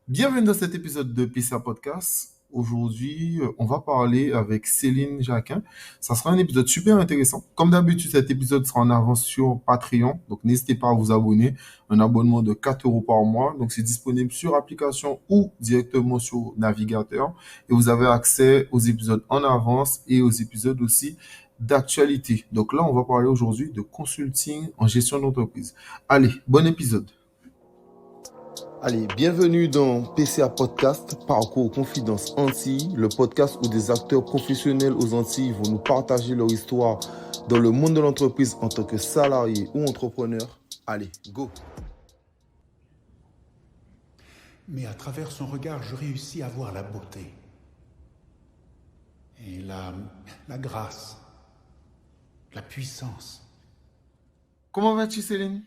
Bienvenue dans cet épisode de PISA Podcast. Aujourd'hui, on va parler avec Céline Jacquin. Ça sera un épisode super intéressant. Comme d'habitude, cet épisode sera en avance sur Patreon. Donc, n'hésitez pas à vous abonner. Un abonnement de 4 euros par mois. Donc, c'est disponible sur application ou directement sur navigateur. Et vous avez accès aux épisodes en avance et aux épisodes aussi d'actualité. Donc là, on va parler aujourd'hui de consulting en gestion d'entreprise. Allez, bon épisode. Allez, bienvenue dans PCA Podcast, Parcours Confidence Antilles, le podcast où des acteurs professionnels aux Antilles vont nous partager leur histoire dans le monde de l'entreprise en tant que salarié ou entrepreneur. Allez, go! Mais à travers son regard, je réussis à voir la beauté et la grâce, la puissance. Comment vas-tu, Céline?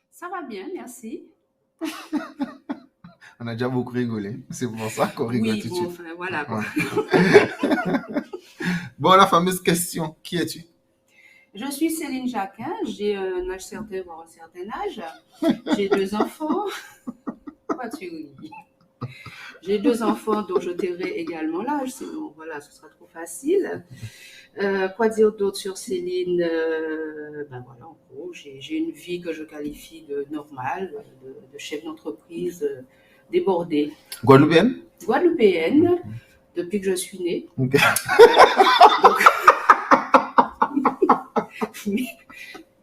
Ça va bien, merci. On a déjà beaucoup rigolé, c'est pour ça qu'on rigole Oui, tout de bon, suite. enfin, voilà quoi. Bon, la fameuse question, qui es-tu? Je suis Céline Jacquin, j'ai un âge certain, voire un certain âge. J'ai 2 enfants. Pourquoi tu ris? J'ai 2 enfants dont je tairai également l'âge, sinon voilà, ce sera trop facile. Quoi dire d'autre sur Céline? Ben voilà, en gros, j'ai une vie que je qualifie de normale, de chef d'entreprise débordée. Guadeloupéenne? Guadeloupéenne, depuis que je suis née. Ok.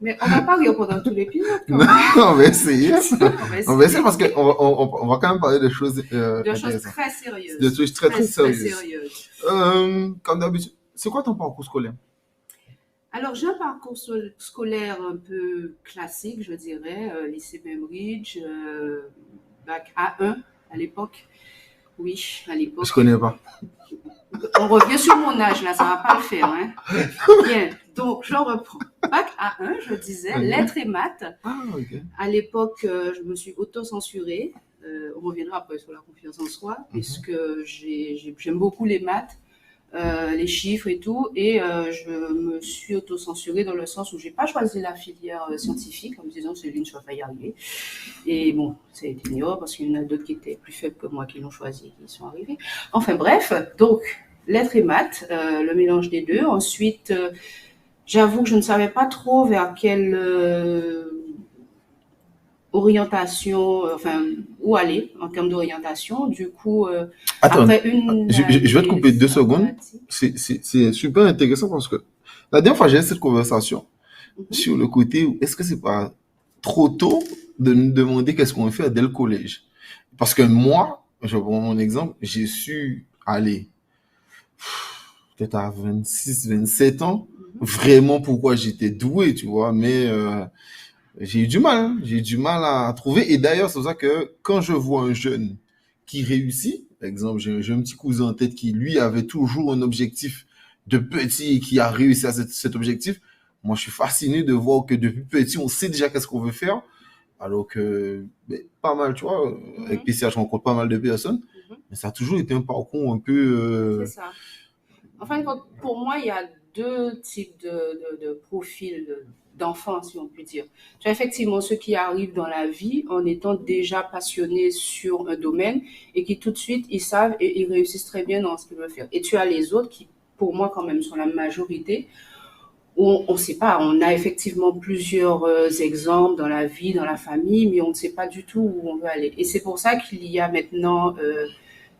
Mais on va pas rire pendant tout l'épisode. Non, on va essayer. On va essayer essayer parce qu'on va quand même parler de choses de choses intéressantes. très sérieuses. De choses très, très sérieuses. sérieuses. Comme d'habitude, c'est quoi ton parcours scolaire? Alors, j'ai un parcours scolaire un peu classique, je dirais, lycée Bainbridge, bac A1 à l'époque. Oui, à l'époque. Je connais pas. On revient sur mon âge, là, ça va pas le faire. Hein. Bien, donc je reprends. Bac A1, je disais, lettres et maths. Ah, ok. À l'époque, je me suis auto-censurée. On reviendra après sur la confiance en soi, puisque j'aime beaucoup les maths, les chiffres et tout. Et je me suis auto-censurée dans le sens où j'ai pas choisi la filière scientifique, en me disant Céline, tu vas pas y arriver. Et bon, c'est ignore parce qu'il y en a d'autres qui étaient plus faibles que moi qui l'ont choisi, qui y sont arrivés. Enfin bref, donc lettres et maths, le mélange des deux. Ensuite, j'avoue que je ne savais pas trop vers quelle orientation, enfin, où aller en termes d'orientation. Du coup, Attends, après une je vais te couper 2 secondes. informatique. C'est super intéressant parce que la dernière fois, j'ai eu cette conversation Mhm. sur le côté où est-ce que c'est pas trop tôt de nous demander qu'est-ce qu'on fait dès le collège? Parce que moi, je prends mon exemple, j'ai su aller peut-être à 26, 27 ans, vraiment pourquoi j'étais doué, tu vois, mais j'ai eu du mal, hein. J'ai eu du mal à trouver. Et d'ailleurs, c'est pour ça que quand je vois un jeune qui réussit, par exemple, j'ai un petit cousin en tête qui, lui, avait toujours un objectif de petit et qui a réussi à cet objectif, moi, je suis fasciné de voir que depuis petit, on sait déjà qu'est-ce qu'on veut faire, alors que pas mal, tu vois, avec PCH, je rencontre pas mal de personnes, mais ça a toujours été un parcours un peu... C'est ça. Enfin, pour moi, il y a 2 types de profils d'enfants, si on peut dire. Tu as effectivement ceux qui arrivent dans la vie en étant déjà passionnés sur un domaine et qui tout de suite, ils savent et ils réussissent très bien dans ce qu'ils veulent faire. Et tu as les autres qui, pour moi, quand même, sont la majorité. On ne sait pas, on a effectivement plusieurs exemples dans la vie, dans la famille, mais on ne sait pas du tout où on veut aller. Et c'est pour ça qu'il y a maintenant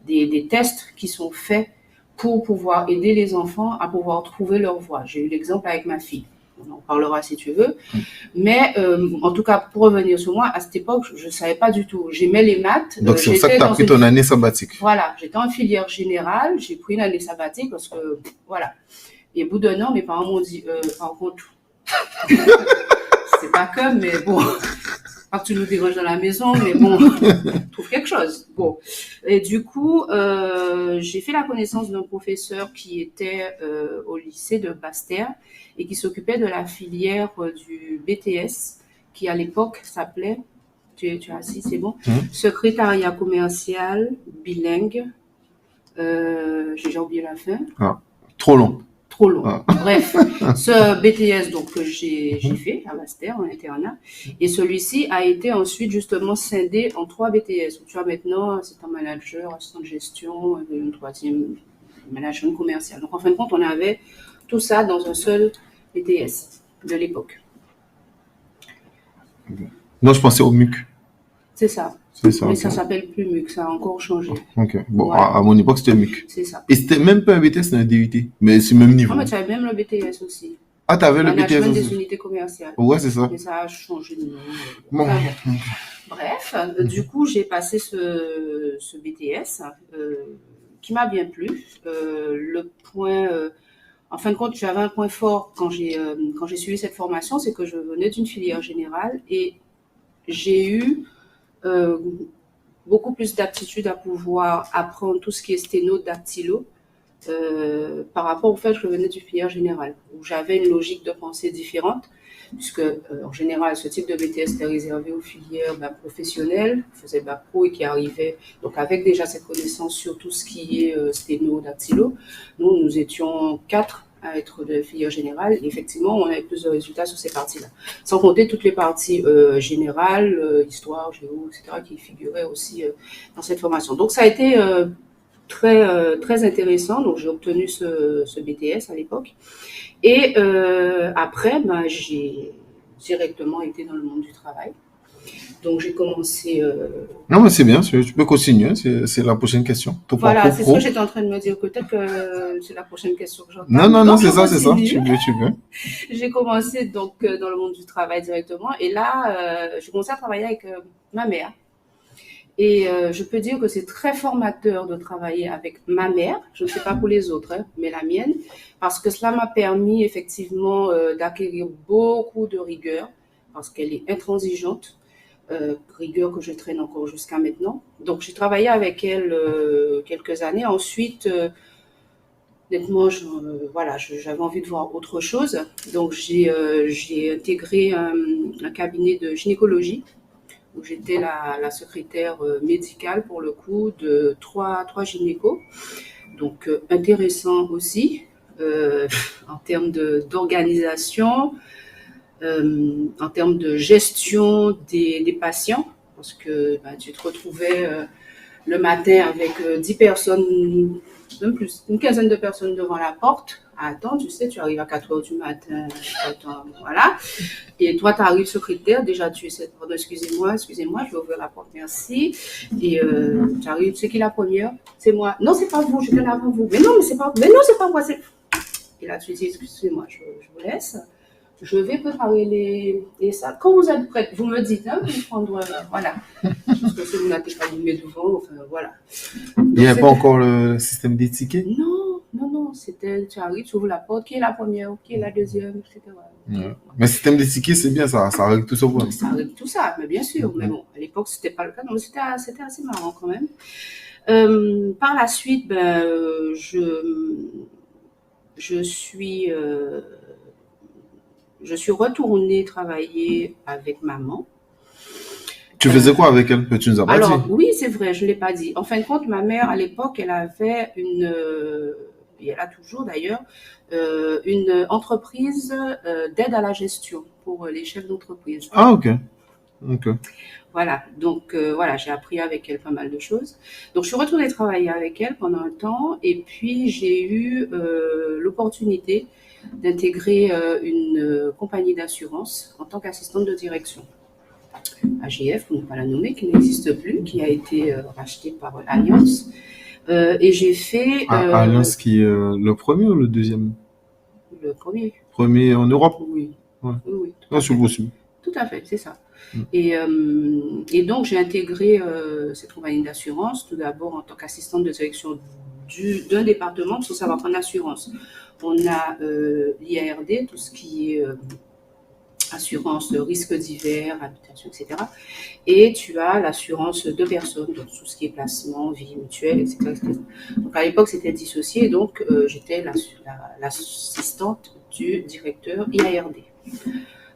des tests qui sont faits pour pouvoir aider les enfants à pouvoir trouver leur voie. J'ai eu l'exemple avec ma fille. On en parlera si tu veux. Mais en tout cas, pour revenir sur moi, à cette époque, je ne savais pas du tout. J'aimais les maths. Donc, c'est pour ça que tu as pris ton année sabbatique. Voilà, j'étais en filière générale. J'ai pris une année sabbatique parce que, voilà. Et au bout d'un an, mes parents m'ont dit, par contre, c'est pas comme, mais bon, pas que tu nous déranges dans la maison, mais bon, trouve quelque chose. Bon. Et du coup, j'ai fait la connaissance d'un professeur qui était au lycée de Basse-Terre et qui s'occupait de la filière du BTS, qui à l'époque s'appelait, tu es assis, c'est bon, secrétariat commercial bilingue. J'ai déjà oublié la fin. Ah, trop long. trop long. Ah. Bref, ce BTS donc que j'ai fait à Basse-Terre en internat, et celui-ci a été ensuite justement scindé en 3 BTS. Tu as maintenant assistant manager, assistant de gestion, et une troisième management commercial. Donc en fin de compte, on avait tout ça dans un seul BTS de l'époque. Moi, je pensais au MUC. C'est ça. C'est ça, Mais ok. ça s'appelle plus MUC, ça a encore changé. Ok. Bon, Voilà. à mon époque, c'était MUC. C'est ça. Et c'était même pas un BTS, c'était un DUT. Mais c'est le même niveau. Non, mais tu avais même le BTS aussi. Ah, t'avais le BTS Management des aussi. unités commerciales. Ouais, c'est ça. Mais ça a changé de nom. Bon. Enfin, bon. Bref, du coup, j'ai passé ce BTS qui m'a bien plu. Le point, en fin de compte, j'avais un point fort quand j'ai suivi cette formation, c'est que je venais d'une filière générale et j'ai eu beaucoup plus d'aptitude à pouvoir apprendre tout ce qui est sténo, dactylo, par rapport au fait que je venais d'une filière générale, où j'avais une logique de pensée différente, puisque en général, ce type de BTS était réservé aux filières professionnelles, qui faisaient bac pro et qui arrivaient donc avec déjà cette connaissance sur tout ce qui est sténo, dactylo. Nous étions 4 à être de filière générale, et effectivement, on avait plus de résultats sur ces parties-là. Sans compter toutes les parties générales, histoire, géo, etc., qui figuraient aussi dans cette formation. Donc, ça a été très intéressant. Donc, j'ai obtenu ce BTS à l'époque. Et après, j'ai directement été dans le monde du travail. Donc, j'ai commencé... Non, mais c'est bien, tu peux continuer, c'est la prochaine question. Ton Voilà, parcours c'est ce pro. que j'étais en train de me dire. Peut-être que c'est la prochaine question que j'entends. Non, Donc, c'est je ça, c'est ça. continue. Tu veux. J'ai commencé donc dans le monde du travail directement. Et là, j'ai commencé à travailler avec ma mère. Et je peux dire que c'est très formateur de travailler avec ma mère. Je ne sais pas pour les autres, hein, mais la mienne. Parce que cela m'a permis effectivement d'acquérir beaucoup de rigueur. Parce qu'elle est intransigeante. Rigueur que je traîne encore jusqu'à maintenant. Donc, j'ai travaillé avec elle quelques années. Ensuite, honnêtement, voilà, j'avais envie de voir autre chose. Donc, j'ai intégré un cabinet de gynécologie où j'étais la secrétaire médicale, pour le coup, de trois gynécos. Donc, intéressant aussi en termes d'organisation, en termes de gestion des patients, parce que tu te retrouvais le matin avec 10 personnes, même plus, une quinzaine de personnes devant la porte à attendre. Tu sais, tu arrives à 4 heures du matin, voilà. Et toi, tu arrives secrétaire, déjà tu essaies de pardon, excusez-moi, je vais ouvrir la porte, merci. Et tu arrives, c'est qui la première? C'est moi. Non, c'est pas vous, je viens avant vous. Mais non, c'est pas moi. Et là, tu dis, excusez-moi, je vous laisse. Je vais préparer les salles. Quand vous êtes prête, vous me dites, hein, vous prendre, voilà. Parce que si vous n'avez pas allumé devant, enfin, voilà. Donc, Il n'y avait pas encore le système des tickets? Non, c'était, tu arrives, tu ouvres la porte, qui est la première, qui est la deuxième, etc. Ouais. Mais le système des tickets, c'est bien ça règle tout ce problème. Ça règle tout ça, mais bien sûr. Mais bon, à l'époque, c'était pas le cas, donc c'était assez marrant quand même. Par la suite, je suis retournée travailler avec maman. Tu faisais quoi avec elle? Tu nous as pas dit. Alors, oui, c'est vrai, je ne l'ai pas dit. En fin de compte, ma mère, à l'époque, elle avait et elle a toujours d'ailleurs, une entreprise d'aide à la gestion pour les chefs d'entreprise. Ah, ok. Voilà, donc voilà, j'ai appris avec elle pas mal de choses. Donc, je suis retournée travailler avec elle pendant un temps et puis j'ai eu l'opportunité d'intégrer une compagnie d'assurance en tant qu'assistante de direction. AGF, pour ne pas la nommer, qui n'existe plus, qui a été rachetée par Allianz. Et j'ai fait... Allianz qui est le premier ou le deuxième? Le premier. Premier en Europe? Oui. Ouais. Oui. C'est possible. Tout à fait, c'est ça. Et donc, j'ai intégré cette compagnie d'assurance, tout d'abord en tant qu'assistante de direction d'un département, parce que ça va prendre l'assurance. On a l'IARD, tout ce qui est assurance de risques divers, habitation, etc. Et tu as l'assurance de personnes, donc tout ce qui est placement, vie mutuelle, etc. Donc à l'époque, c'était dissocié, donc j'étais l'assistante du directeur IARD.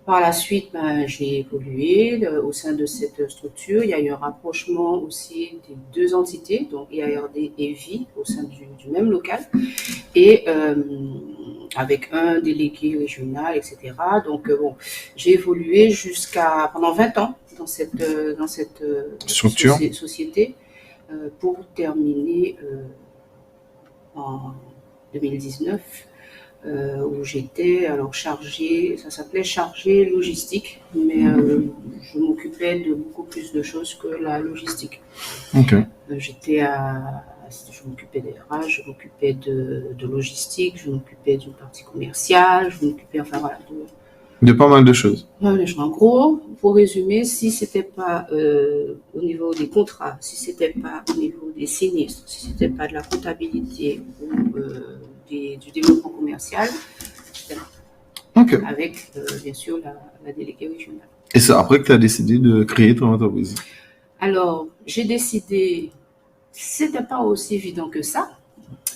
Par la suite, j'ai évolué au sein de cette structure. Il y a eu un rapprochement aussi des deux entités, donc IARD et Vie, au sein du même local. Et avec un délégué régional, etc. Donc, bon, j'ai évolué pendant 20 ans dans cette Structure. société pour terminer en 2019 où j'étais alors chargée, ça s'appelait chargée logistique, mais je m'occupais de beaucoup plus de choses que la logistique. Ok. Je m'occupais des RH, je m'occupais de logistique, je m'occupais d'une partie commerciale, je m'occupais, enfin voilà, De pas mal de choses. en gros, pour résumer, si c'était pas au niveau des contrats, si c'était pas au niveau des sinistres, si c'était pas de la comptabilité ou du développement commercial, c'était là. Ok. Avec bien sûr la déléguée régionale. Et c'est après que tu as décidé de créer ton entreprise? Alors, j'ai décidé, c'était pas aussi évident que ça.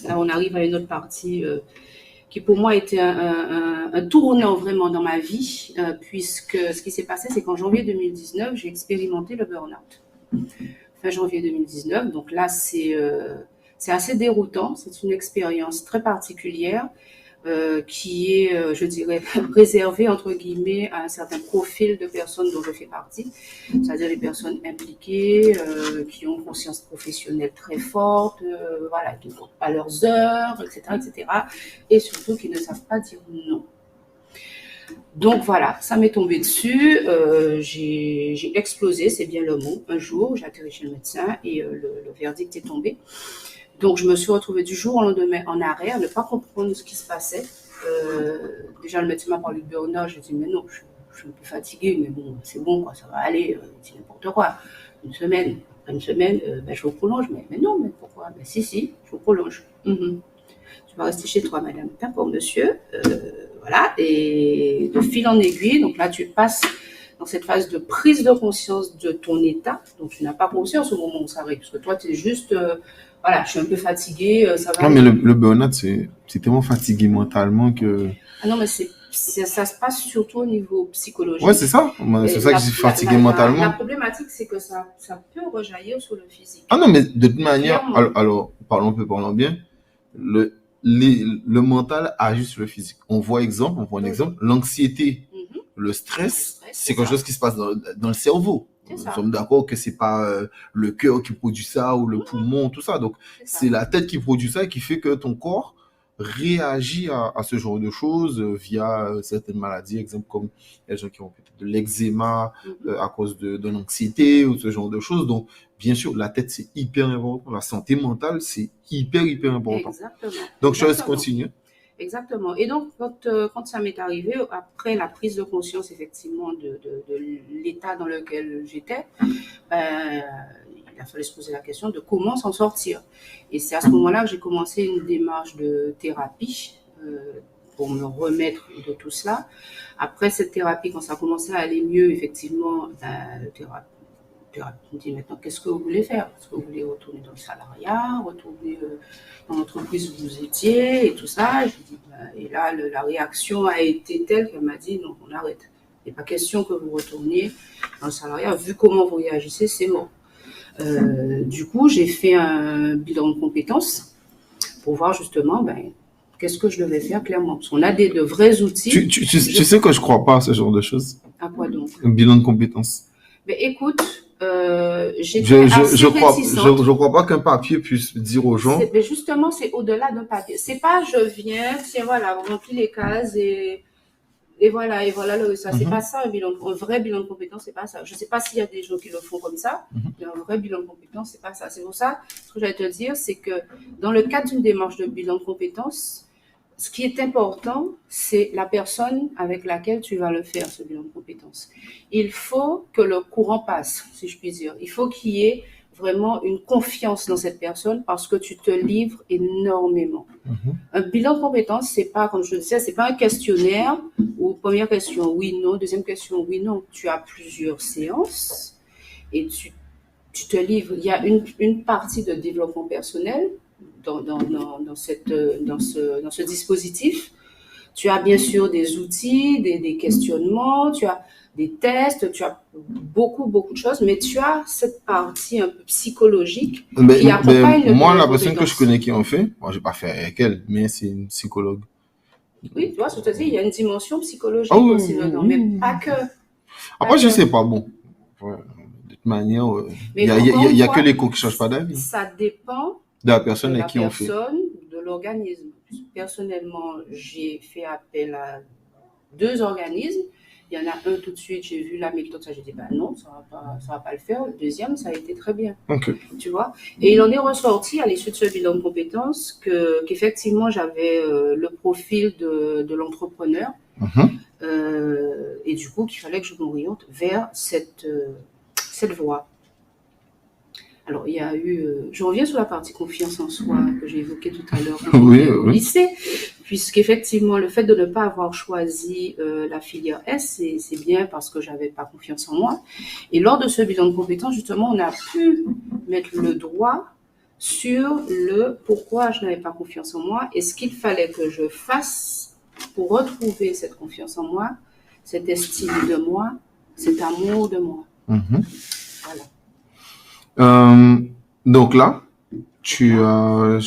Là, on arrive à une autre partie qui pour moi était un tournant vraiment dans ma vie, puisque ce qui s'est passé, c'est qu'en janvier 2019, j'ai expérimenté le burn-out. Fin janvier 2019, donc là, c'est assez déroutant, c'est une expérience très particulière qui est, je dirais, réservée, entre guillemets, à un certain profil de personnes dont je fais partie, c'est-à-dire les personnes impliquées, qui ont une conscience professionnelle très forte, voilà, qui ne comptent pas leurs heures, etc., etc., et surtout qui ne savent pas dire non. Donc voilà, ça m'est tombé dessus, j'ai explosé, c'est bien le mot. Un jour, j'ai atterri chez le médecin et le verdict est tombé. Donc, je me suis retrouvée du jour au lendemain en arrêt, à ne pas comprendre ce qui se passait. Déjà, le médecin m'a parlé de burn-out. Je dis, mais non, je suis un peu fatiguée, mais bon, c'est bon, quoi, ça va aller, c'est n'importe quoi. Après une semaine, je vous prolonge. Mais non, mais pourquoi? Si, je vous prolonge. Tu vas rester chez toi, madame. D'accord, monsieur. Voilà. Et de fil en aiguille, donc là, tu passes dans cette phase de prise de conscience de ton état. Donc, tu n'as pas conscience au moment où ça arrive, parce que toi, tu es juste... voilà, je suis un peu fatiguée, ça va. Non, mais le burn-out, c'est tellement fatigué mentalement que... Ah non, mais ça se passe surtout au niveau psychologique. Ouais, c'est ça. C'est ça que je suis fatigué mentalement. La problématique, c'est que ça peut rejaillir sur le physique. Ah non, mais de toute manière, alors parlons bien, le mental agit sur le physique. On voit un exemple, l'anxiété, le stress, c'est quelque chose qui se passe dans le cerveau. Nous sommes d'accord que c'est pas le cœur qui produit ça ou le poumon, tout ça. Donc, c'est la tête qui produit ça et qui fait que ton corps réagit à ce genre de choses via certaines maladies, exemple comme les gens qui ont peut-être de l'eczéma à cause de l'anxiété ou ce genre de choses. Donc, bien sûr, la tête, c'est hyper important. La santé mentale, c'est hyper important. Exactement. Donc, je laisse continuer. Exactement. Et donc, quand ça m'est arrivé, après la prise de conscience, effectivement, de l'état dans lequel j'étais, il a fallu se poser la question de comment s'en sortir. Et c'est à ce moment-là que j'ai commencé une démarche de thérapie pour me remettre de tout cela. Après cette thérapie, quand ça a commencé à aller mieux, effectivement, le thérapeute me dit maintenant, qu'est-ce que vous voulez faire? Est-ce que vous voulez retourner dans le salariat, retourner dans l'entreprise où vous étiez et tout ça? Et là, la réaction a été telle qu'elle m'a dit, non, on arrête. Il n'est pas question que vous retourniez dans le salariat. Vu comment vous réagissez, c'est mort. Du coup, j'ai fait un bilan de compétences pour voir justement qu'est-ce que je devais faire clairement. Parce qu'on a de vrais outils. Tu sais que je ne crois pas à ce genre de choses. À quoi donc? Un bilan de compétences. Mais écoute, je crois pas qu'un papier puisse dire aux gens. Mais justement, c'est au-delà d'un papier. C'est pas je viens, tiens voilà, on remplit les cases et voilà ça. C'est pas ça un vrai bilan de compétences, c'est pas ça. Je sais pas s'il y a des gens qui le font comme ça, mais un vrai bilan de compétences, c'est pas ça. C'est pour ça, ce que j'allais te dire, c'est que dans le cadre d'une démarche de bilan de compétences, ce qui est important, c'est la personne avec laquelle tu vas le faire, ce bilan de compétences. Il faut que le courant passe, si je puis dire. Il faut qu'il y ait vraiment une confiance dans cette personne parce que tu te livres énormément. Un bilan de compétences, c'est pas, comme je le disais, c'est pas un questionnaire où première question, oui, non, deuxième question, oui, non. Tu as plusieurs séances et tu te livres. Il y a une partie de développement personnel dans ce dispositif. Tu as bien sûr des outils, des questionnements, tu as des tests, tu as beaucoup de choses, mais tu as cette partie un peu psychologique qui accompagne moi, la personne que je connais qui en fait, moi, j'ai pas fait avec elle, mais c'est une psychologue. Oui, tu vois, je te dis, il y a une dimension Ah psychologique oui, aussi oui, dedans, oui, mais oui. pas que, pas Après, je que. sais pas, bon. Ouais, de toute manière, Mais encore une y a que fois, l'écho qui change pas d'avis, hein, ça dépend de la de personne avec la qui on fait. personne, de l'organisme. Personnellement, j'ai fait appel à 2 organismes. Il y en a un tout de suite, j'ai vu la méthode, ça j'ai dit, bah non, ça va pas le faire. Le deuxième, ça a été très bien, Ok. tu vois. Et il en est ressorti à l'issue de ce bilan de compétences qu'effectivement, j'avais le profil de l'entrepreneur. Mhm. Et du coup, qu'il fallait que je m'oriente vers cette voie. Alors, il y a eu, je reviens sur la partie confiance en soi que j'ai évoquée tout à l'heure quand Oui, j'étais au oui. lycée, puisqu'effectivement, le fait de ne pas avoir choisi la filière S, c'est bien parce que j'avais pas confiance en moi. Et lors de ce bilan de compétences, justement, on a pu mettre le doigt sur le pourquoi je n'avais pas confiance en moi et ce qu'il fallait que je fasse pour retrouver cette confiance en moi, cette estime de moi, cet amour de moi. Mhm. Voilà. Euh, donc là, tu as,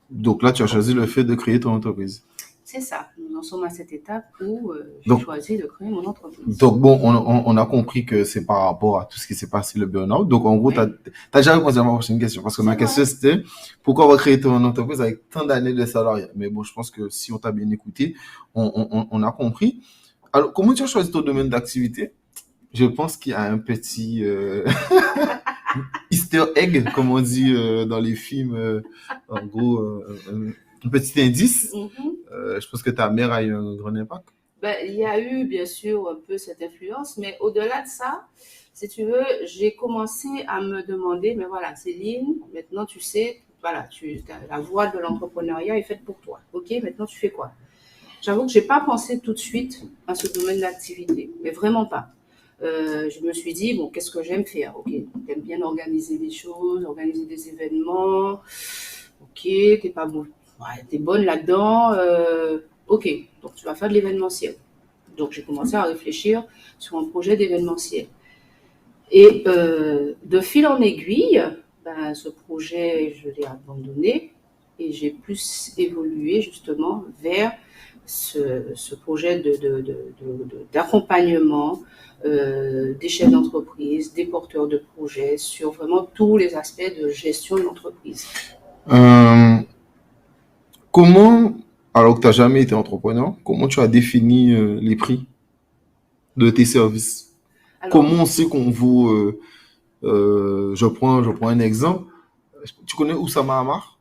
donc là, tu as choisi le fait de créer ton entreprise. C'est ça. Nous en sommes à cette étape où j'ai Donc, choisi de créer mon entreprise. donc bon, on a compris que c'est par rapport à tout ce qui s'est passé, le burn-out. Donc, en gros, Oui, t'as déjà répondu à ma prochaine question. Parce que ma c'est question, vrai. c'était pourquoi on va créer ton entreprise avec tant d'années de salariat? Mais bon, je pense que si on t'a bien écouté, on a compris. Alors, comment tu as choisi ton domaine d'activité? Je pense qu'il y a un petit Easter egg, comme on dit dans les films. En gros, un petit indice. Mhm. Je pense que ta mère a eu un grand impact. Ben, il y a eu bien sûr un peu cette influence, mais au-delà de ça, si tu veux, j'ai commencé à me demander, mais voilà, Céline, maintenant tu sais, voilà, la voie de l'entrepreneuriat est faite pour toi. Ok, maintenant tu fais quoi? J'avoue que j'ai pas pensé tout de suite à ce domaine d'activité, mais vraiment pas. Je me suis dit, bon, qu'est-ce que j'aime faire? Ok, t'aimes bien organiser des choses, organiser des événements. Ok, t'es pas bon, ouais, t'es bonne là-dedans. Ok, donc tu vas faire de l'événementiel. Donc j'ai commencé à réfléchir sur un projet d'événementiel. Et de fil en aiguille, ben, ce projet, je l'ai abandonné et j'ai plus évolué justement vers ce projet d'accompagnement des chefs d'entreprise, des porteurs de projets sur vraiment tous les aspects de gestion de l'entreprise. Euh, comment, alors que tu n'as jamais été entrepreneur, comment tu as défini les prix de tes services? Alors, Comment on sait qu'on vaut, je prends un exemple. Tu connais Oussama Hamar?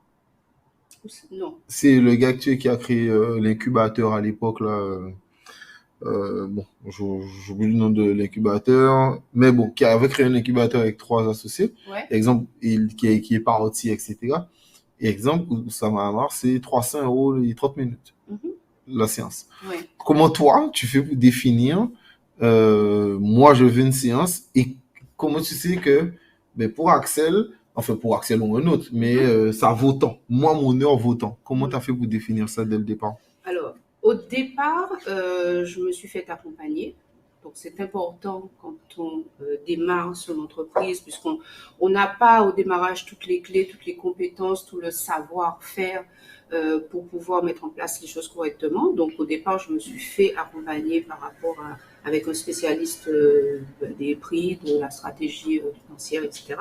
non. C'est le gars qui a créé l'incubateur à l'époque, là. Bon, j'oublie le nom de l'incubateur, mais bon, qui avait créé un incubateur avec 3 associés. Ouais. Exemple, qui est parti, etc. Et exemple, Oussama Hamar, c'est 300 € les 30 minutes, Mhm. la séance. Ouais. Comment toi, tu fais pour définir, moi, je veux une séance, et comment tu sais que, ben, pour Axel, enfin, pour Axel ou un autre, mais ça vaut tant. Moi, mon heure vaut tant. Comment tu as fait pour définir ça dès le départ? Alors, au départ, je me suis fait accompagner. Donc, c'est important quand on démarre son entreprise, puisqu'on n'a pas au démarrage toutes les clés, toutes les compétences, tout le savoir-faire pour pouvoir mettre en place les choses correctement. Donc, au départ, je me suis fait accompagner avec un spécialiste des prix, de la stratégie financière, etc.,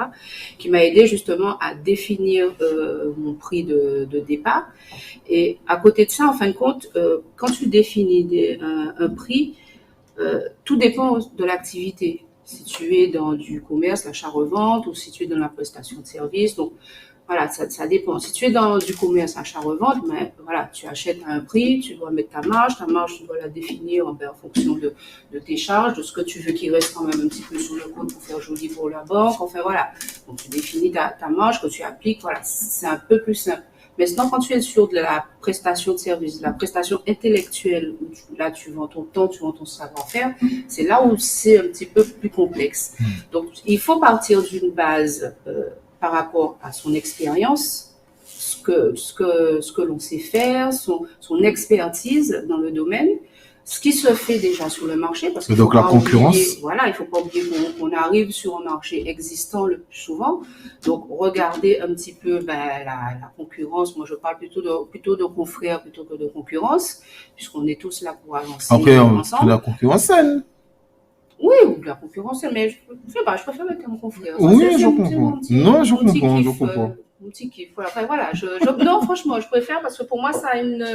qui m'a aidé justement à définir mon prix de départ. Et à côté de ça, en fin de compte, quand tu définis un prix, tout dépend de l'activité. Si tu es dans du commerce, l'achat-revente, ou si tu es dans la prestation de service. Donc, voilà, ça dépend. Si tu es dans du commerce, achat-revente, mais voilà, tu achètes à un prix, tu dois mettre ta marge, tu dois la définir en fonction de tes charges, de ce que tu veux qu'il reste quand même un petit peu sur le compte pour faire joli pour la banque. Enfin, voilà. Donc, tu définis ta marge que tu appliques. Voilà, c'est un peu plus simple. Maintenant, quand tu es sur de la prestation de service, de la prestation intellectuelle, où là, tu vends ton temps, tu vends ton savoir-faire, c'est là où c'est un petit peu plus complexe. Donc, il faut partir d'une base par rapport à son expérience, ce que l'on sait faire, son expertise dans le domaine. ce qui se fait déjà sur le marché, parce Et qu'il donc faut la pas concurrence. oublier, voilà, il faut pas oublier qu'on arrive sur un marché existant le plus souvent. Donc, regardez un petit peu la concurrence. Moi, je parle plutôt de confrères plutôt que de concurrence, puisqu'on est tous là pour avancer Après, de ensemble. la concurrence saine. Oui, ou de la concurrence, mais je sais pas, je préfère le terme confrère. Ça, Oui, c'est je mon comprends. petit, Non, je mon petit comprends, je kiff, comprends. mon petit kiff. Voilà, non, franchement, je préfère parce que pour moi, ça a Notre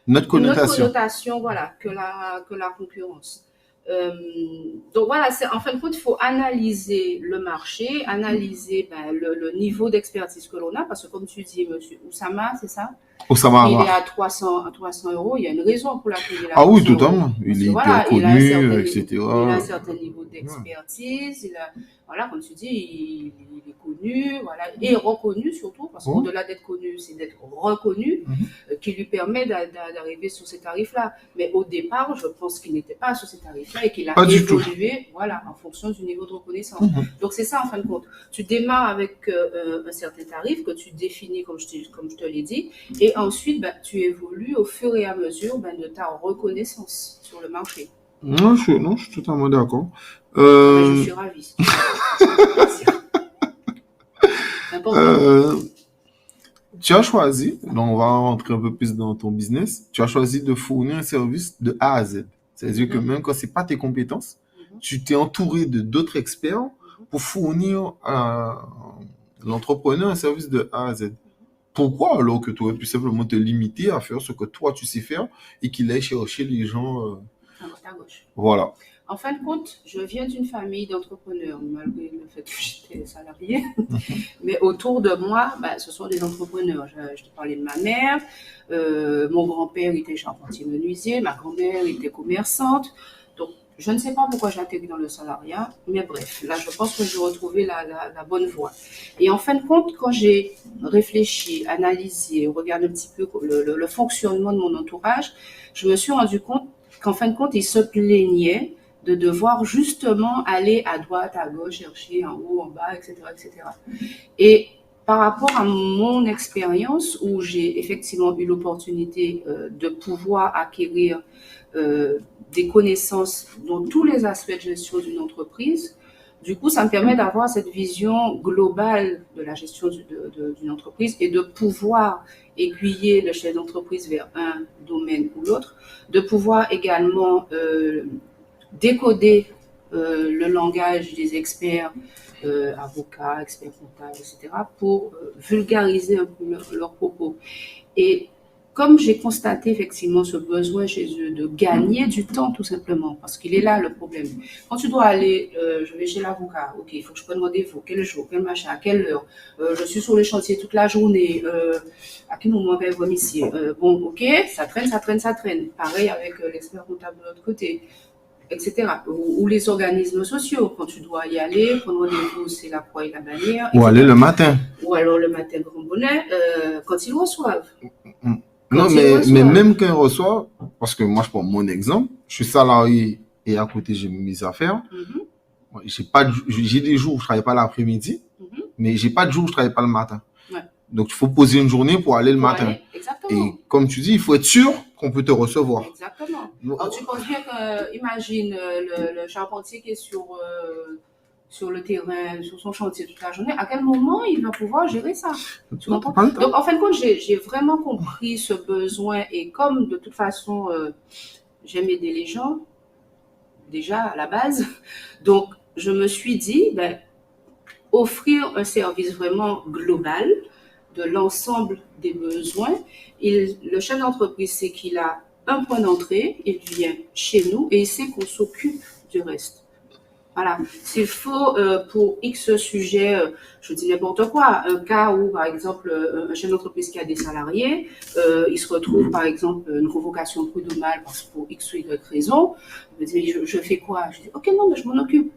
une autre connotation. connotation, voilà, que la concurrence. Donc voilà, en fin de compte, il faut analyser le marché, analyser le niveau d'expertise que l'on a, parce que comme tu dis, monsieur Oussama, c'est ça? Oussama Il est Hamar. à 300 euros. Il y a une raison pour laquelle il est à Ah oui, 300 euros. totalement. Parce Il que est hyper voilà, il a un certain connu, niveau, etc. Ouais. d'expertise. Voilà, comme tu dis, il est connu, voilà, et reconnu surtout, parce Oh. qu'au-delà d'être connu, c'est d'être reconnu, qui lui permet d'arriver sur ces tarifs-là. Mais au départ, je pense qu'il n'était pas sur ces tarifs-là et qu'il a Pas du tout. évolué, voilà, en fonction du niveau de reconnaissance. Donc c'est ça en fin de compte. Tu démarres avec un certain tarif que tu définis comme je te l'ai dit, et ensuite tu évolues au fur et à mesure de ta reconnaissance sur le marché. Non, je suis totalement d'accord. Je suis ravie. C'est important. Tu as choisi, donc on va rentrer un peu plus dans ton business, tu as choisi de fournir un service de A à Z. C'est-à-dire que même quand c'est pas tes compétences, tu t'es entouré de d'autres experts pour fournir à l'entrepreneur un service de A à Z. Pourquoi alors que tu aurais pu simplement te limiter à faire ce que toi tu sais faire et qu'il aille chercher les gens à gauche. Voilà. En fin de compte, je viens d'une famille d'entrepreneurs, malgré le fait que j'étais salariée. Mais autour de moi, ce sont des entrepreneurs. Je te parlais de ma mère. Mon grand-père était charpentier menuisier. Ma grand-mère était commerçante. Donc, je ne sais pas pourquoi j'ai atterri dans le salariat. Mais bref, là, je pense que j'ai retrouvé la bonne voie. Et en fin de compte, quand j'ai réfléchi, analysé, regardé un petit peu le fonctionnement de mon entourage, je me suis rendu compte qu'en fin de compte, ils se plaignaient de devoir justement aller à droite, à gauche, chercher en haut, en bas, etc., etc. Et par rapport à mon expérience, où j'ai effectivement eu l'opportunité de pouvoir acquérir des connaissances dans tous les aspects de gestion d'une entreprise, du coup, ça me permet d'avoir cette vision globale de la gestion d'une entreprise et de pouvoir aiguiller le chef d'entreprise vers un domaine ou l'autre, de pouvoir également décoder le langage des experts, avocats, experts comptables, etc., pour vulgariser un peu leurs propos. Et comme j'ai constaté effectivement ce besoin chez eux de gagner du temps tout simplement, parce qu'il est là le problème. Quand tu dois aller, je vais chez l'avocat, ok, il faut que je prenne rendez-vous, quel jour, quel machin, à quelle heure, je suis sur le chantier toute la journée, à quel moment va venir ici, bon, ok, ça traîne. Pareil avec l'expert comptable de l'autre côté, etc. Ou les organismes sociaux, quand tu dois y aller, prendre rendez-vous, c'est la croix et la bannière. Ou aller le matin. Ou alors le matin, grand bonnet, quand ils reçoivent. Non, mais même quand ils reçoivent, parce que moi, je prends mon exemple, je suis salarié et à côté, j'ai mes affaires. J'ai des jours où je ne travaille pas l'après-midi, mais j'ai pas de jours où je ne travaille pas le matin. Ouais. Donc, il faut poser une journée pour aller le matin. Exactement. Et comme tu dis, il faut être sûr qu'on peut te recevoir. Exactement. Alors, tu penses bien que, imagine le charpentier qui est sur le terrain, sur son chantier toute la journée, à quel moment il va pouvoir gérer ça? Tu comprends? Donc, en fin de compte, j'ai vraiment compris ce besoin et comme de toute façon, j'aime aider les gens, déjà à la base, donc je me suis dit, offrir un service vraiment global de l'ensemble des besoins. Le chef d'entreprise sait qu'il a un point d'entrée, il vient chez nous et il sait qu'on s'occupe du reste. Voilà. S'il faut, pour X sujet, je dis n'importe quoi, un cas où, par exemple, un chef d'entreprise qui a des salariés, il se retrouve, par exemple, une convocation prud'homale parce que pour X ou Y raison, il me dit, je fais quoi? Je dis, ok, non, mais je m'en occupe.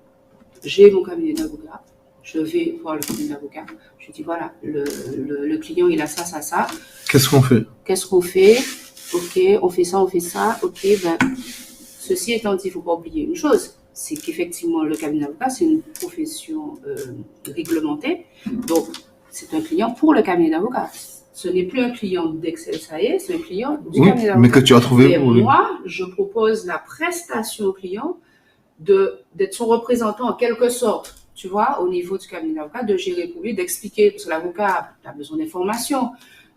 J'ai mon cabinet d'avocat. Je vais voir le cabinet d'avocat. Je dis, voilà, le client, il a ça, ça, ça. Qu'est-ce qu'on fait? Ok, on fait ça. Ok, ceci étant dit, il ne faut pas oublier une chose. C'est qu'effectivement, le cabinet d'avocat, c'est une profession réglementée. Donc, c'est un client pour le cabinet d'avocat. ce n'est plus un client d'Excel, ça y est, c'est un client du Oui, cabinet mais que d'avocat. tu as trouvé Mais pour lui. moi, je propose la prestation au client d'être son représentant en quelque sorte, tu vois, au niveau du cabinet d'avocat, de gérer pour lui, d'expliquer, parce que l'avocat a besoin d'informations.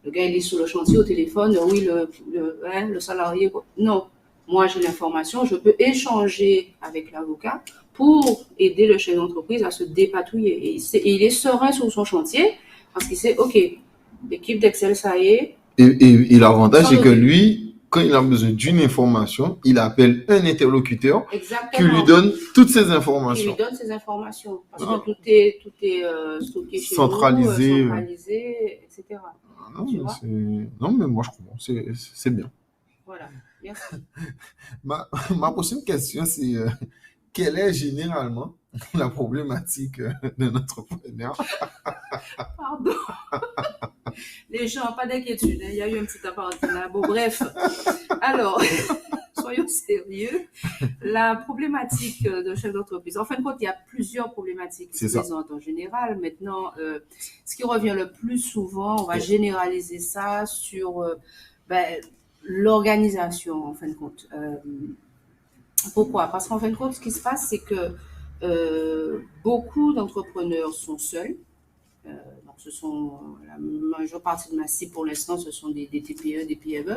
Le gars, il est sur le chantier au téléphone, oui, le salarié. Non, moi, j'ai l'information, je peux échanger avec l'avocat pour aider le chef d'entreprise à se dépatouiller. Et il est serein sur son chantier parce qu'il sait, OK, l'équipe d'Excel, ça y est. Et l'avantage, Sans c'est que doute. lui, quand il a besoin d'une information, il appelle un interlocuteur qui lui Exactement. donne toutes ces Qui lui informations. donne ces informations. Parce Ah. que tout est stocké chez Centralisé, nous, centralisé, etc. Non, Tu mais vois? non, mais moi, je comprends. C'est bien. Voilà. Merci. Ma prochaine question, c'est quelle est généralement la problématique d'un entrepreneur? Pardon. Les gens, pas d'inquiétude, hein. Il y a eu un petit aparté là. Bon, bref. Alors, soyons sérieux. La problématique de chef d'entreprise. En fin de compte, il y a plusieurs problématiques qui C'est se ça. présentent en général. Maintenant, ce qui revient le plus souvent, on va généraliser ça sur l'organisation, en fin de compte. Pourquoi? Parce qu'en fin de compte, ce qui se passe, c'est que beaucoup d'entrepreneurs sont seuls. Donc, ce sont la majeure partie de ma cible pour l'instant, ce sont des TPE, des PME,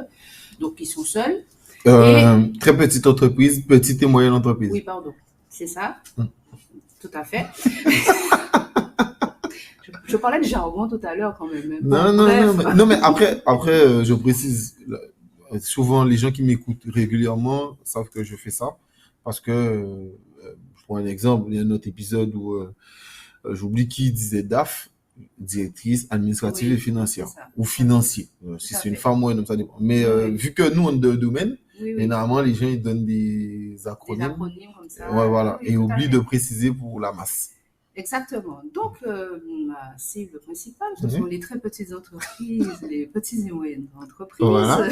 donc ils sont seuls. Très petite entreprise, petite et moyenne entreprise. Oui, pardon, c'est ça, tout à fait. Je parlais de jargon tout à l'heure quand même. Bon, Non, mais après, je précise, souvent les gens qui m'écoutent régulièrement savent que je fais ça parce que, je prends un exemple, il y a un autre épisode où j'oublie qui disait DAF, directrice administrative et financière, ou financier. Si c'est une femme ou un homme, ça dépend. Mais vu que nous, on est de domaine, généralement, les gens, ils donnent des acronymes. Des acronymes comme ça. Ouais, voilà. Et oublient de préciser pour la masse. Exactement. Donc, ma cible principale, ce sont les très petites entreprises, les petites et moyennes entreprises. Voilà.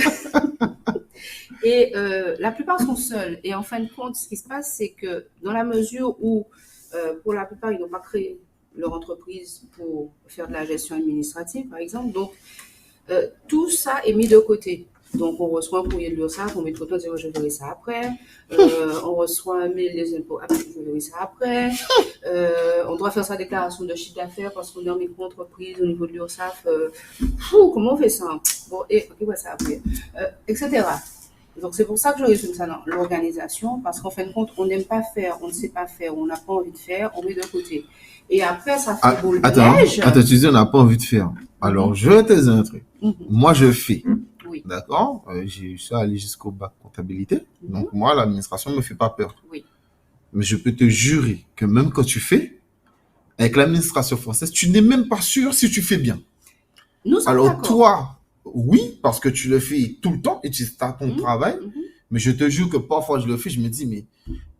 Et la plupart sont seuls. Et en fin de compte, ce qui se passe, c'est que dans la mesure où, pour la plupart, ils n'ont pas créé leur entreprise pour faire de la gestion administrative, par exemple. Donc, tout ça est mis de côté. Donc, on reçoit un courrier de l'URSSAF, on met de côté, on dit, je verrai ça après. On reçoit un mail des impôts, je verrai ça après. On doit faire sa déclaration de chiffre d'affaires parce qu'on est en micro-entreprise au niveau de l'URSSAF. Comment on fait ça? Bon, ok, ouais, ça après. Etc. Donc, c'est pour ça que je résume ça dans l'organisation, parce qu'en fin de compte, on n'aime pas faire, on ne sait pas faire, on n'a pas envie de faire, on met de côté. Et après, ça fait boule de neige. Attends, tu dis on n'a pas envie de faire. Alors, je vais te dire un truc. Moi, je fais. Oui. D'accord? J'ai ça allé jusqu'au bac comptabilité. Donc, moi, l'administration ne me fait pas peur. Oui. Mais je peux te jurer que même quand tu fais, avec l'administration française, tu n'es même pas sûr si tu fais bien. Nous sommes Alors, d'accord. toi, oui, parce que tu le fais tout le temps et tu as ton travail. Mais je te jure que parfois, je le fais, je me dis, mais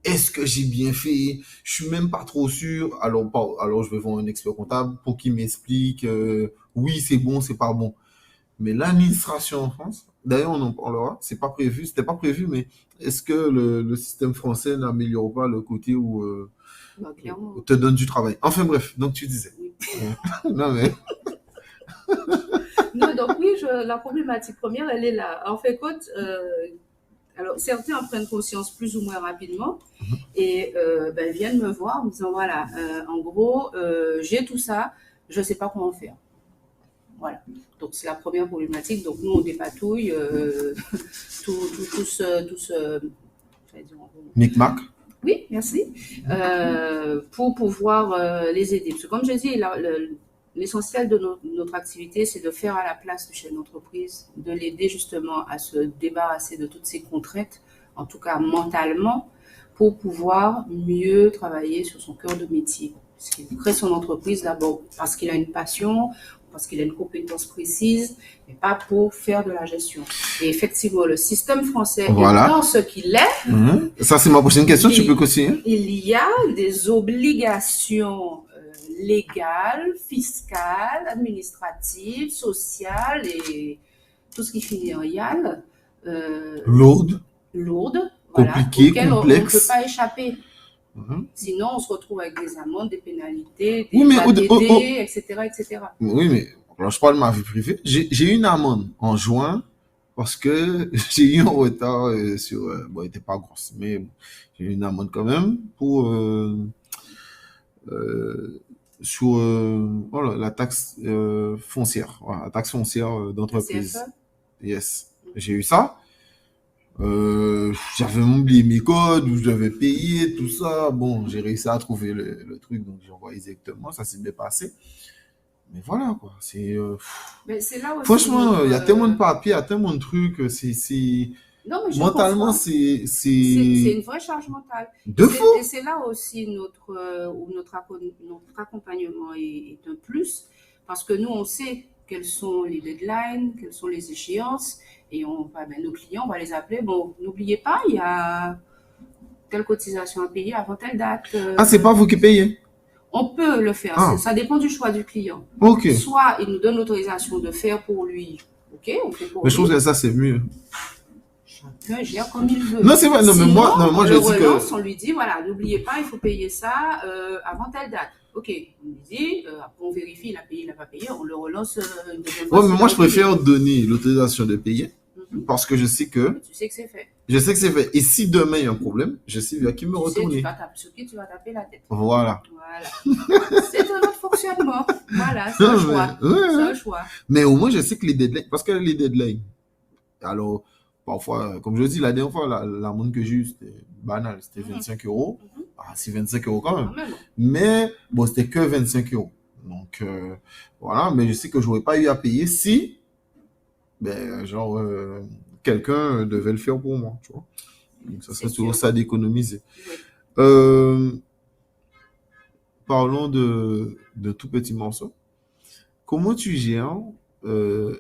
est-ce que j'ai bien fait? Je suis même pas trop sûr. Alors je vais voir un expert comptable pour qu'il m'explique, oui, c'est bon, c'est pas bon. Mais l'administration en France, d'ailleurs, on en parlera, c'était pas prévu, mais est-ce que le système français n'améliore pas le côté où on te donne du travail? Enfin bref, donc tu disais. Oui. Non, mais... Non, donc oui, la problématique première, elle est là. En fait, alors certains en prennent conscience plus ou moins rapidement et viennent me voir en me disant, voilà, en gros, j'ai tout ça, je ne sais pas comment faire. Voilà. Donc, c'est la première problématique. Donc, nous, on dépatouille tout ce Micmac. Oui, merci. Pour pouvoir les aider. Parce que comme je dis, l'essentiel de notre activité, c'est de faire à la place du chef d'entreprise, de l'aider justement à se débarrasser de toutes ces contraintes, en tout cas mentalement, pour pouvoir mieux travailler sur son cœur de métier. Parce qu'il crée son entreprise d'abord parce qu'il a une passion, parce qu'il a une compétence précise, mais pas pour faire de la gestion. Et effectivement, le système français étant ce qu'il est... Ça, c'est ma prochaine question, tu peux continuer. Il y a des obligations légales, fiscales, administratives, sociales et tout ce qui finit en yal. Lourdes, compliquées, complexes. On ne peut pas échapper. Sinon, on se retrouve avec des amendes, des pénalités, des ADD, etc., etc. Oui, mais Alors, je parle de ma vie privée. J'ai eu une amende en juin parce que j'ai eu un retard sur... bon, elle n'était pas grosse, mais bon, j'ai eu une amende quand même pour... euh, sur voilà, la taxe foncière. Voilà, la taxe foncière La d'entreprise. CFE? Yes. J'ai eu ça. J'avais oublié mes codes, où je devais payer, tout ça. Bon, j'ai réussi à trouver le truc, donc j'ai envoyé directement. Ça s'est bien passé. Mais voilà, quoi. Mais c'est là aussi Franchement, notre. il y a tellement de papiers, il y a tellement de trucs. Non, mais je Mentalement, comprends. C'est une vraie charge mentale. de fou. Et c'est là aussi où notre accompagnement est un plus, parce que nous, on sait quelles sont les deadlines, quelles sont les échéances, et nos clients, on va les appeler. Bon, n'oubliez pas, il y a telle cotisation à payer avant telle date. Ah, c'est pas vous qui payez? On peut le faire, Ah, ça dépend du choix du client. ok. Soit il nous donne l'autorisation de faire pour lui, ok, on fait pour Mais je trouve lui. que ça, c'est mieux. Chacun gère comme il veut. Non, c'est vrai. Non, mais Sinon, moi, on je le dis relance, que... on lui dit, voilà, n'oubliez pas, il faut payer ça avant telle date. Ok, on lui dit, après on vérifie, il a payé, il n'a pas payé, on le relance une deuxième fois. Ouais, mais s'il moi, a je payé. préfère donner l'autorisation de payer Mhm. parce que je sais que... Mais tu sais que c'est fait. Je sais que c'est fait. Et si demain, il y a un problème, je sais vers qui me Tu sais, retourner. sur qui tu vas taper la tête. Voilà. Voilà. C'est un autre fonctionnement. Voilà, c'est Non, un mais, choix. ouais, C'est ouais. un choix. Mais au moins, je sais que les deadlines... Parce que les deadlines... Alors, parfois, comme je dis, la dernière fois, l'amende que j'ai eue, c'était banal. C'était 25 euros. Mhm. Ah, c'est 25 euros quand même. Quand même. Mais, bon, c'était que 25 euros. Donc, voilà. Mais je sais que je n'aurais pas eu à payer si, ben, genre, quelqu'un devait le faire pour moi, tu vois. Donc, ça serait C'est toujours sûr. ça d'économiser. Oui. Euh, parlons de tout petit morceau. Comment tu gères,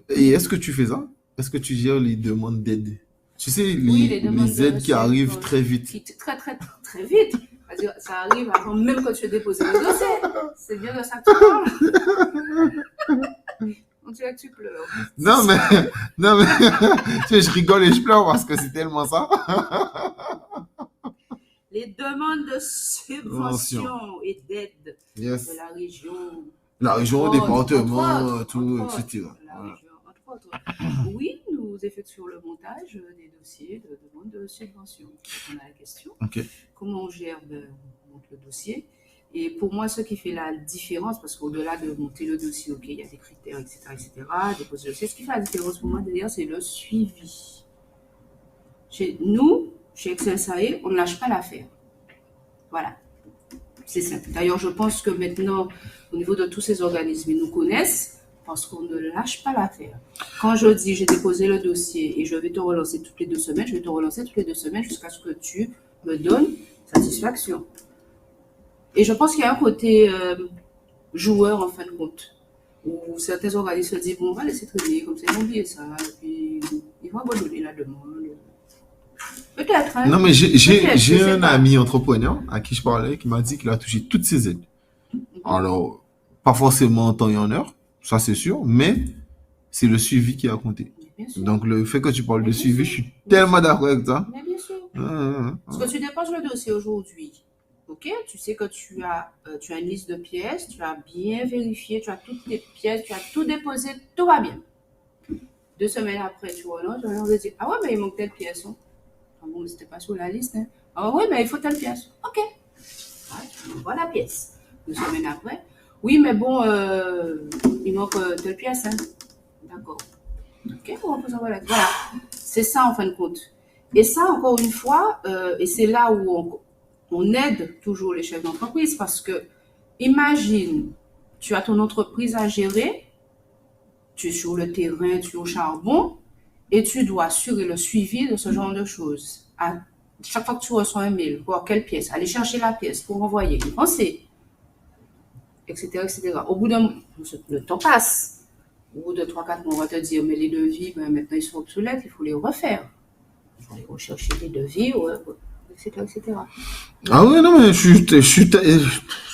et est-ce que tu fais ça? Est-ce que tu gères les demandes d'aide? Tu sais, Oui, les demandes les aides qui arrivent sont très vite. très, très, très vite. C'est-à-dire, ça arrive avant même que tu aies déposé le dossier. C'est bien de ça que tu parles. On dirait que tu pleures. Non, mais, non, mais, tu sais, je rigole et je pleure parce que c'est tellement ça. Les demandes de subvention et d'aide Yes. de la région. La région, Entre département, autres, tout, entre etc. autres, la Voilà. région, entre autres. Oui, nous effectuons le montage des dossiers de demande de subvention. On a la question. Ok. Comment on gère? On monte le dossier. Et pour moi, ce qui fait la différence, parce qu'au-delà de monter le dossier, ok, il y a des critères, etc., déposer le dossier. Ce qui fait la différence pour moi, d'ailleurs, c'est le suivi. Chez Excel SAE, on ne lâche pas l'affaire. Voilà. C'est simple. D'ailleurs, je pense que maintenant, au niveau de tous ces organismes, ils nous connaissent parce qu'on ne lâche pas l'affaire. Quand je dis j'ai déposé le dossier et je vais te relancer toutes les 2 semaines, je vais te relancer toutes les 2 semaines jusqu'à ce que tu me donnes satisfaction. Et je pense qu'il y a un côté joueur en fin de compte, où certains organismes se disent bon, on va laisser traîner, comme ça ils vont oublier ça, et puis ils vont abandonner la demande. Peut-être, hein? Non, mais Peut-être, je j'ai sais un pas. ami entrepreneur à qui je parlais qui m'a dit qu'il a touché toutes ses aides. Alors, pas forcément en temps et en heure, ça c'est sûr, mais c'est le suivi qui a compté. Bien sûr. Donc, le fait que tu parles de Bien suivi, sûr. je suis tellement d'accord avec ça. Mais bien sûr. Ah, Parce que tu déposes le dossier aujourd'hui, ok? Tu sais que tu as une liste de pièces, tu as bien vérifié, tu as toutes tes pièces, tu as tout déposé, tout va bien. 2 semaines après, tu relances, on te dit, ah ouais, mais il manque telle pièce. Hein. Ah bon, mais c'était pas sur la liste. Hein. Ah ouais, mais il faut telle pièce. Ok. Ouais, tu envoies la pièce. 2 semaines après, oui, mais bon, il manque telle pièce. Hein. D'accord. Ok, on peut s'envoyer la pièce. Voilà. C'est ça en fin de compte. Et ça, encore une fois, et c'est là où on aide toujours les chefs d'entreprise parce que, imagine, tu as ton entreprise à gérer, tu es sur le terrain, tu es au charbon, et tu dois assurer le suivi de ce genre de choses. À chaque fois que tu reçois un mail, voir quelle pièce, aller chercher la pièce pour envoyer, y penser, etc., etc. Au bout d'un moment, le temps passe. Au bout de 3-4 mois, on va te dire, mais les devis, maintenant, ils sont obsolètes, il faut les refaire. Il faut aller rechercher les devis, etc., etc. Ah oui, non, mais je suis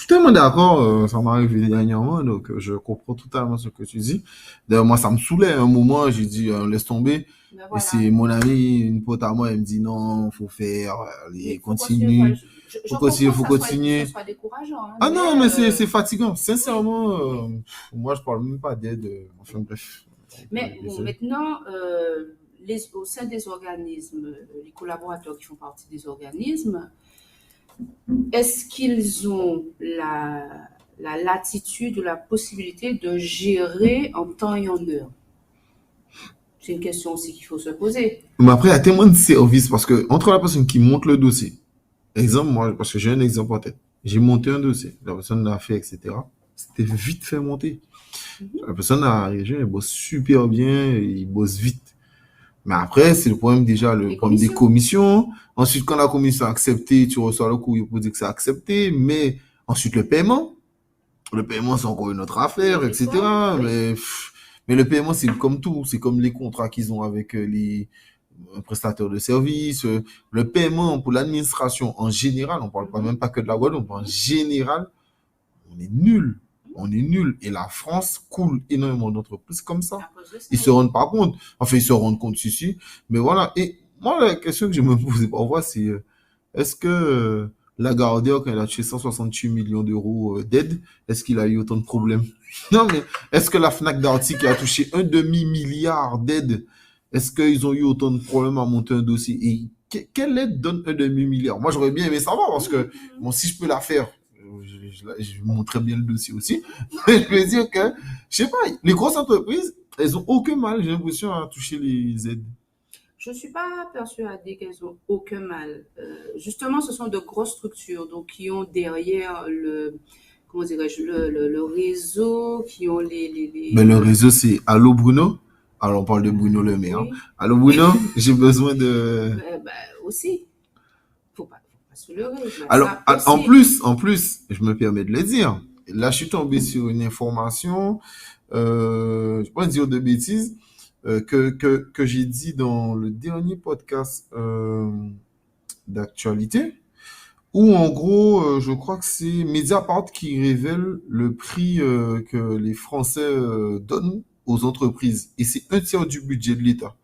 tellement d'accord, ça m'est arrivé dernièrement, donc je comprends totalement ce que tu dis. D'ailleurs, moi, ça me saoulait à un moment, j'ai dit, laisse tomber. Mais Et voilà. c'est mon ami, une pote à moi, elle me dit, non, faut faire, Mais allez, il faut continuer. Enfin, continue, je continue, comprends faut que ce continuer. soit décourageant, hein, Ah mais non, mais c'est fatigant, oui, sincèrement, oui. moi, je parle même pas d'aide, enfin bref. Mais bon, Désolé. maintenant, au sein des organismes, les collaborateurs qui font partie des organismes, est-ce qu'ils ont la latitude ou la possibilité de gérer en temps et en heure? C'est une question aussi qu'il faut se poser. Mais après, il y a tellement de services, parce que entre la personne qui monte le dossier, exemple, moi, parce que j'ai un exemple en tête. J'ai monté un dossier. La personne l'a fait, etc. C'était vite fait monter. Mhm. La personne à la région, elle bosse super bien, il bosse vite. Mais après, c'est le problème déjà, le Les problème des commissions? commissions. Ensuite, quand la commission a accepté, tu reçois le courrier pour dire que c'est accepté. Mais ensuite, le paiement. Le paiement, c'est encore une autre Une affaire, autre histoire? etc. Oui. Mais le paiement, c'est comme tout. C'est comme les contrats qu'ils ont avec les prestataires de services. Le paiement pour l'administration en général, on ne parle pas Mhm. même pas que de la Guadeloupe, en Mhm. général, on est nul. On est nul. Et la France coule énormément d'entreprises comme ça. À cause de ça, Ils se oui. rendent pas compte. Enfin, ils se rendent compte, si, si. Mais voilà. Et moi, la question que je me posais parfois, c'est est-ce que Lagardère, quand il a touché 168 millions d'euros d'aide, est-ce qu'il a eu autant de problèmes? Non, mais est-ce que la Fnac Darty, qui a touché un demi-milliard d'aide, est-ce qu'ils ont eu autant de problèmes à monter un dossier? Et quelle aide donne un demi-milliard? Moi, j'aurais bien aimé savoir, parce que bon, si je peux la faire, je montrerai bien le dossier aussi. Mais je veux dire que, je sais pas, les grosses entreprises, elles ont aucun mal, j'ai l'impression, à toucher les aides. Je ne suis pas persuadée qu'elles ont aucun mal. Justement, ce sont de grosses structures, donc qui ont derrière comment dirais-je, le réseau, qui ont Mais le réseau, c'est Allô Bruno. Alors, on parle de Bruno Le Maire, hein. oui, Allô Bruno, j'ai besoin de. bah, aussi, faut pas se leurrer, il y a Alors, ça en aussi. plus, je me permets de le dire. Là, je suis tombé sur une information, je ne vais pas dire de bêtises, que j'ai dit dans le dernier podcast d'actualité, où en gros, je crois que c'est Mediapart qui révèle le prix que les Français donnent aux entreprises. Et c'est un tiers du budget de l'État.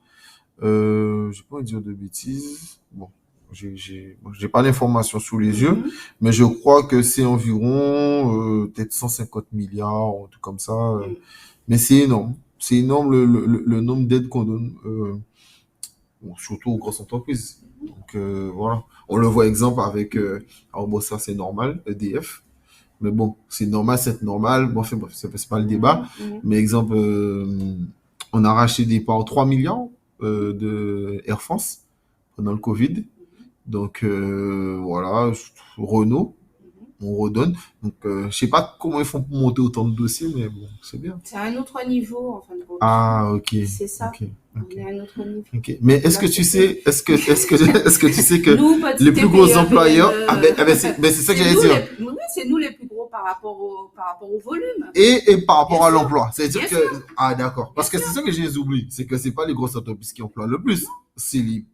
Je vais pas dire de bêtises. Bon, j'ai pas l'information sous les yeux, Mhm, mais je crois que c'est environ peut-être 150 milliards, ou un truc comme ça. mhm. Mais c'est énorme. C'est énorme le nombre d'aides qu'on donne, bon, surtout aux grosses entreprises. Donc voilà. On le voit exemple avec, alors bon, ça c'est normal, EDF. Mais bon, c'est normal, c'est normal. Bon, enfin, bref, c'est pas le débat. Mhm, mhm, Mais exemple, on a racheté des parts 3 milliards de Air France pendant le Covid. Donc voilà, Renault, mhm. on redonne. Donc je sais pas comment ils font pour monter autant de dossiers, mais bon, c'est bien. C'est à un autre niveau, en fin de compte. Ah, ok, C'est ça. ok, On ok. est à un autre niveau Ok. Mais de est-ce la que tu structure. sais, est-ce que tu sais que Nous, les petits plus gros TPE, employeurs, PME, c'est ça que j'allais dire. oui, c'est nous les plus gros par rapport au volume. Et par Bien rapport à sûr, l'emploi. C'est-à-dire bien que, sûr, ah, d'accord. bien Parce que sûr. c'est ça que j'ai oublié. C'est que c'est pas les grosses entreprises qui emploient le plus. C'est les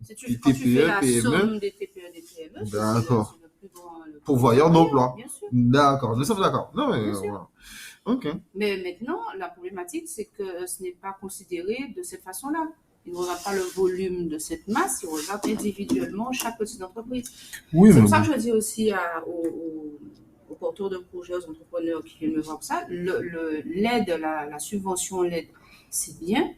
Quand tu fais TPE, la PME. somme des TPE, des PME, D'accord. c'est le plus grand Pourvoyeurs employeur, d'emploi. bien sûr, D'accord. Nous sommes d'accord. Non, mais bien sûr. voilà. Ok. Mais maintenant, la problématique, c'est que ce n'est pas considéré de cette façon-là. Ils ne regardent pas le volume de cette masse, ils regardent individuellement chaque petite entreprise. Oui, C'est mais pour ça bon. que je dis aussi aux porteurs de projets, aux entrepreneurs qui viennent me voir ça, l'aide, la subvention, l'aide, c'est bien,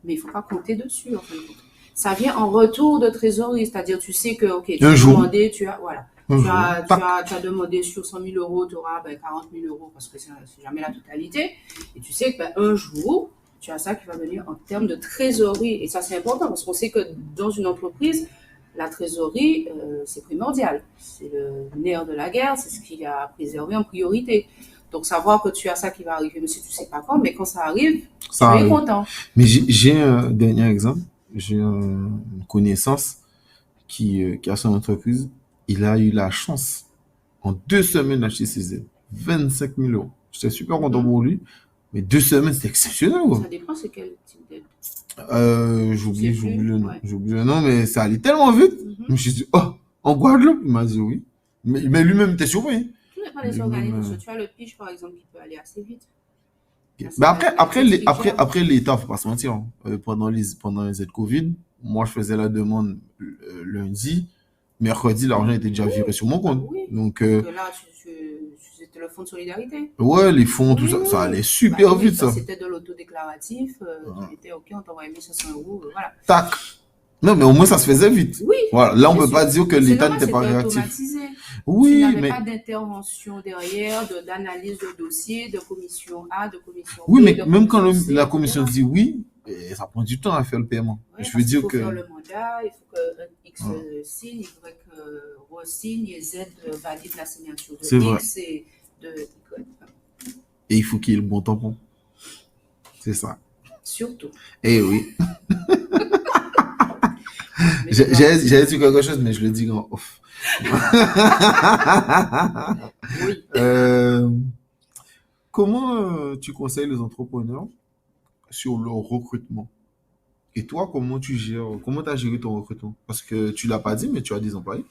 mais il ne faut pas compter dessus, en fin de compte. Ça vient en retour de trésorerie, c'est-à-dire tu sais que, ok, tu Un as jour. demandé, voilà, Un jour. Tac. tu as demandé sur 100 000 euros, tu auras 40 000 euros parce que c'est jamais la totalité, et tu sais que un jour, tu as ça qui va venir en termes de trésorerie, et ça c'est important parce qu'on sait que dans une entreprise, la trésorerie, c'est primordial. C'est le nerf de la guerre, c'est ce qu'il y a à préserver en priorité. Donc, savoir que tu as ça qui va arriver, mais si tu ne sais pas quand, mais quand ça arrive, Ça tu es arrive. content. Mais j'ai un dernier exemple. J'ai une connaissance qui a son entreprise. Il a eu la chance, en 2 semaines, d'acheter ses aides. 25 000 euros. J'étais super content pour lui. Mais 2 semaines, c'est exceptionnel, quoi. Ça dépend c'est quel type d'aide. J'oublie Plus, le nom. ouais. J'oublie le nom, mais ça allait tellement vite. Mhm. Je me suis dit, oh, En Guadeloupe, il m'a dit oui. Mais lui-même était surpris. Tout dépend des Lui-même, organismes. Tu as le pitch, par exemple, qui peut aller assez vite. ok. Là, c'est Mais la directrice qui gère. après l'État, faut pas se mentir, hein. Pendant les aides Covid, moi, je faisais la demande lundi. Mercredi, l'argent était déjà viré sur mon compte. Oui. Donc, Parce que là, c'était le fonds de solidarité. ouais, les fonds, tout Oui, ça, oui, ça oui. allait super Oui, vite, ça, ça. c'était de l'autodéclaratif. Tu mettais OK, on t'envoie 1500 euros. Voilà. Tac. Non, mais au moins, ça se faisait vite. Oui, Voilà. Là, on bien peut pas sûr. dire que C'est l'État normal, n'était pas c'était réactif. automatisé. Tu Oui, n'avais mais, pas d'intervention derrière, d'analyse de dossier, de commission A, de commission oui, B, mais de même quand commission C, la etc. commission dit oui, ça prend du temps à faire le paiement. Oui, Je veux parce qu'il dire faut que, faire le mandat, il faut que X ouais, signe, il faudrait que re-signe et Z valide la signature de c'est vrai. X et de Y. Et il faut qu'il y ait le bon tampon. C'est ça. Surtout. Eh oui. Mais je dois- J'allais dire quelque chose, mais je le dis en off. Oui. Euh, comment tu conseilles les entrepreneurs sur leur recrutement? Et toi, comment tu as géré ton recrutement? Parce que tu l'as pas dit, mais tu as des employés.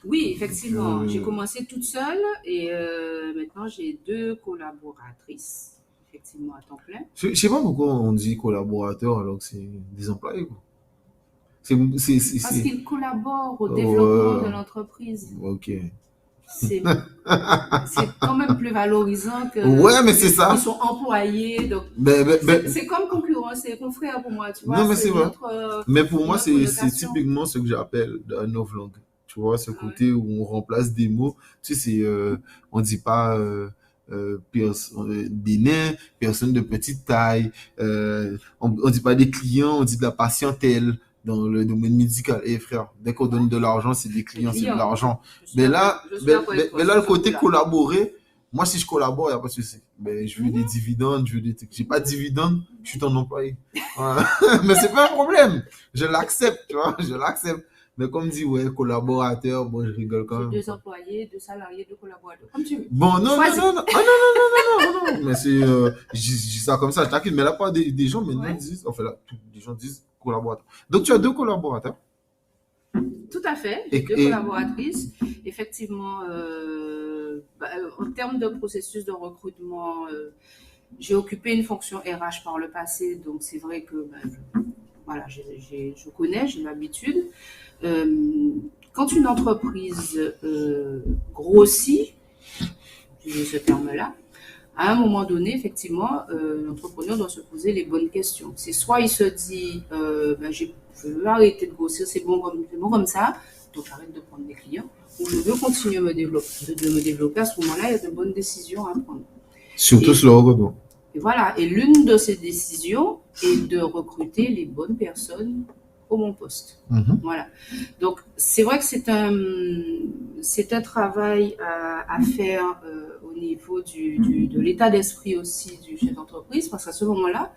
Oui, Donc, effectivement. J'ai commencé toute seule et maintenant j'ai 2 collaboratrices, effectivement, à temps plein. je sais pas pourquoi on dit collaborateurs alors que c'est des employés, quoi. Parce qu'ils collaborent au Ouais. développement de l'entreprise. Ok. C'est quand même plus valorisant que Ouais, mais c'est ça. ils sont employés. Donc, c'est comme concurrent, c'est confrère pour moi, tu vois. Non, mais c'est vrai. Mais pour moi, notre c'est colocation. typiquement ce que j'appelle un novlangue. Tu vois, ce Ah ouais. côté où on remplace des mots. Tu sais, on dit pas des nains, personnes de petite taille. On dit pas des clients, on dit de la patientèle dans le domaine médical. Et frère, dès qu'on donne de l'argent, c'est des clients, c'est de l'argent. Mais là, le côté collaborer, moi, si je collabore, il n'y a pas de souci. Mais je veux des dividendes, je veux des trucs. J'ai pas de dividendes, je suis ton employé. Voilà. Mais c'est pas un problème. Je l'accepte, tu vois, je l'accepte. Mais comme dit, ouais, collaborateur, bon, je rigole quand même. J'ai 2 employés, 2 salariés, 2 collaborateurs. Comme tu veux. Bon, non. Choisis. Non. Mais c'est, je dis ça comme ça, je t'inquiète. Mais la part des gens maintenant disent, enfin là, des gens disent collaborateur. Donc tu as 2 collaborateurs. Tout à fait. J'ai 2 collaboratrices. Effectivement, en termes de processus de recrutement, j'ai occupé une fonction RH par le passé, donc c'est vrai que voilà, je connais, j'ai l'habitude. Quand une entreprise grossit, j'ai ce terme-là, à un moment donné, effectivement, l'entrepreneur doit se poser les bonnes questions. C'est soit il se dit, je veux arrêter de grossir, c'est bon comme ça, donc j'arrête de prendre des clients, ou je veux continuer de me développer. À ce moment-là, il y a de bonnes décisions à prendre. Surtout sur le recrutement. Et voilà, et l'une de ces décisions est de recruter les bonnes personnes au bon poste. Voilà. Donc, c'est vrai que c'est un travail à faire au niveau de l'état d'esprit aussi du chef d'entreprise, parce qu'à ce moment-là,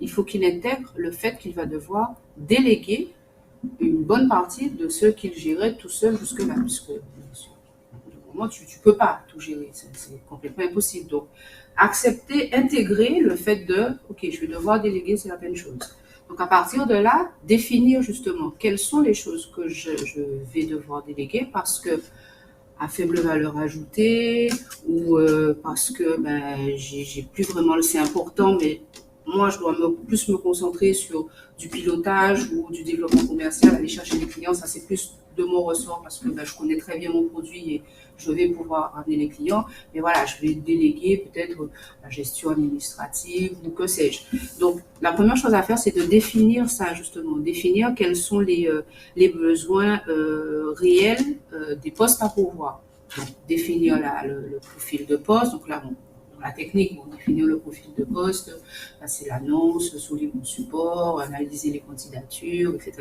il faut qu'il intègre le fait qu'il va devoir déléguer une bonne partie de ce qu'il gérait tout seul jusque-là, puisque moment, tu ne peux pas tout gérer, c'est complètement impossible. Donc, accepter, intégrer le fait de, ok, je vais devoir déléguer certaines choses. Donc, à partir de là, définir justement quelles sont les choses que je vais devoir déléguer parce que à faible valeur ajoutée ou parce que j'ai plus vraiment, c'est important, mais moi, je dois plus me concentrer sur du pilotage ou du développement commercial, aller chercher des clients. Ça, c'est plus de mon ressort parce que je connais très bien mon produit et je vais pouvoir ramener les clients. Mais voilà, je vais déléguer peut-être la gestion administrative ou que sais-je. Donc, la première chose à faire, c'est de définir ça, justement. Définir quels sont les besoins réels des postes à pourvoir. Donc, définir le profil de poste. Donc là, la technique, définir le profil de poste, passer l'annonce, sous les bons supports, analyser les candidatures, etc.,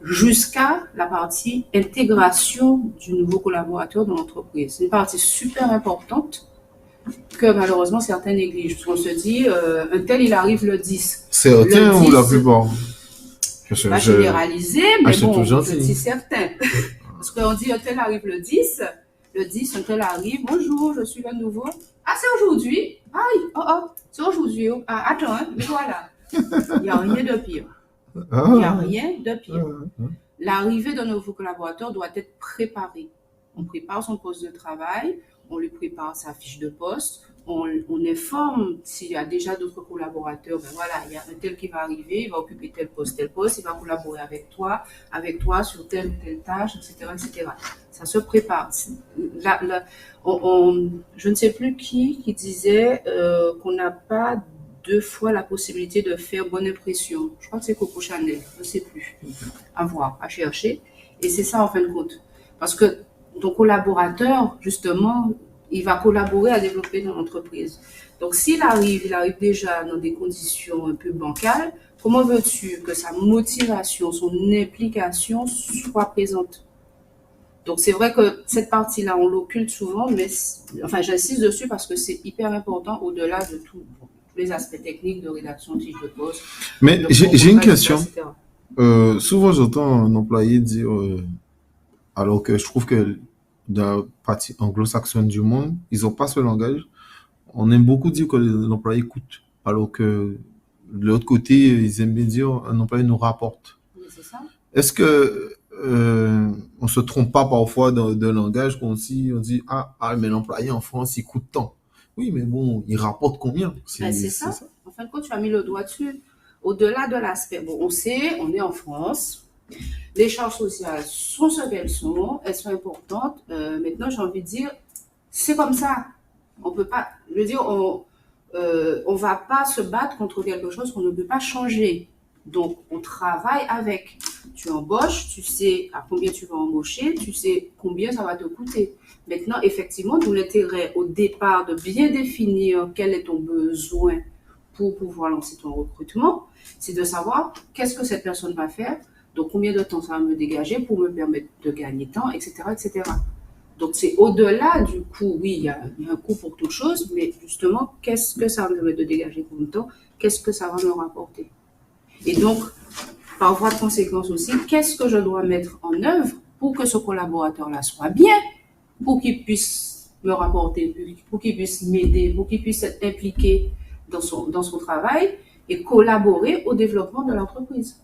jusqu'à la partie intégration du nouveau collaborateur dans l'entreprise. C'est une partie super importante que malheureusement certains négligent. Parce qu'on se dit, un tel, il arrive le 10. Certains ou la plupart? Pas généralisé, mais bon, je dis certains. Parce qu'on dit, un tel arrive le 10, un tel arrive, bonjour, je suis le nouveau. Ah, c'est aujourd'hui? Aïe, c'est aujourd'hui. Ah, attends, mais voilà. Il n'y a rien de pire. Il n'y a rien de pire. l'arrivée d'un nouveau collaborateur doit être préparée. On prépare son poste de travail, on lui prépare sa fiche de poste, on informe s'il y a déjà d'autres collaborateurs, ben voilà, il y a un tel qui va arriver, il va occuper tel poste, il va collaborer avec toi sur telle ou telle tâche, etc., etc. Ça se prépare. Je ne sais plus qui disait qu'on n'a pas 2 fois la possibilité de faire bonne impression. Je crois que c'est Coco Chanel, je ne sais plus. À voir, à chercher. Et c'est ça en fin de compte. Parce que ton collaborateur, justement, il va collaborer à développer ton entreprise. Donc, s'il arrive, il arrive déjà dans des conditions un peu bancales, comment veux-tu que sa motivation, son implication soit présente? Donc, c'est vrai que cette partie-là, on l'occulte souvent, mais enfin, j'insiste dessus parce que c'est hyper important au-delà de tous les aspects techniques de rédaction de fiche de poste, Mais de j'ai une process, question. etc. Souvent, j'entends un employé dire, alors que je trouve que dans la partie anglo-saxonne du monde, ils n'ont pas ce langage. On aime beaucoup dire que l'employé coûte, alors que de l'autre côté, ils aiment bien dire un employé nous rapporte. Oui, c'est ça. Est-ce que on se trompe pas parfois de langage quand on dit mais l'employé en France il coûte tant. Oui, mais bon, il rapporte combien? Ben, c'est ça. En fin de compte, tu as mis le doigt dessus. Au-delà de l'aspect, bon, on sait, on est en France, les charges sociales sont ce qu'elles sont importantes. Maintenant, j'ai envie de dire, c'est comme ça. On peut pas, je veux dire, on va pas se battre contre quelque chose qu'on ne peut pas changer. Donc, on travaille avec. Tu embauches, tu sais à combien tu vas embaucher, tu sais combien ça va te coûter. Maintenant, effectivement, d'où l'intérêt au départ de bien définir quel est ton besoin pour pouvoir lancer ton recrutement, c'est de savoir qu'est-ce que cette personne va faire, donc combien de temps ça va me dégager pour me permettre de gagner temps, etc., etc. Donc, c'est au-delà du coût. Oui, il y a un coût pour toute chose, mais justement, qu'est-ce que ça va me permettre de dégager comme temps? Qu'est-ce que ça va me rapporter? Et donc, par voie de conséquence aussi, qu'est-ce que je dois mettre en œuvre pour que ce collaborateur-là soit bien, pour qu'il puisse me rapporter, pour qu'il puisse m'aider, pour qu'il puisse être impliqué dans son travail et collaborer au développement de l'entreprise.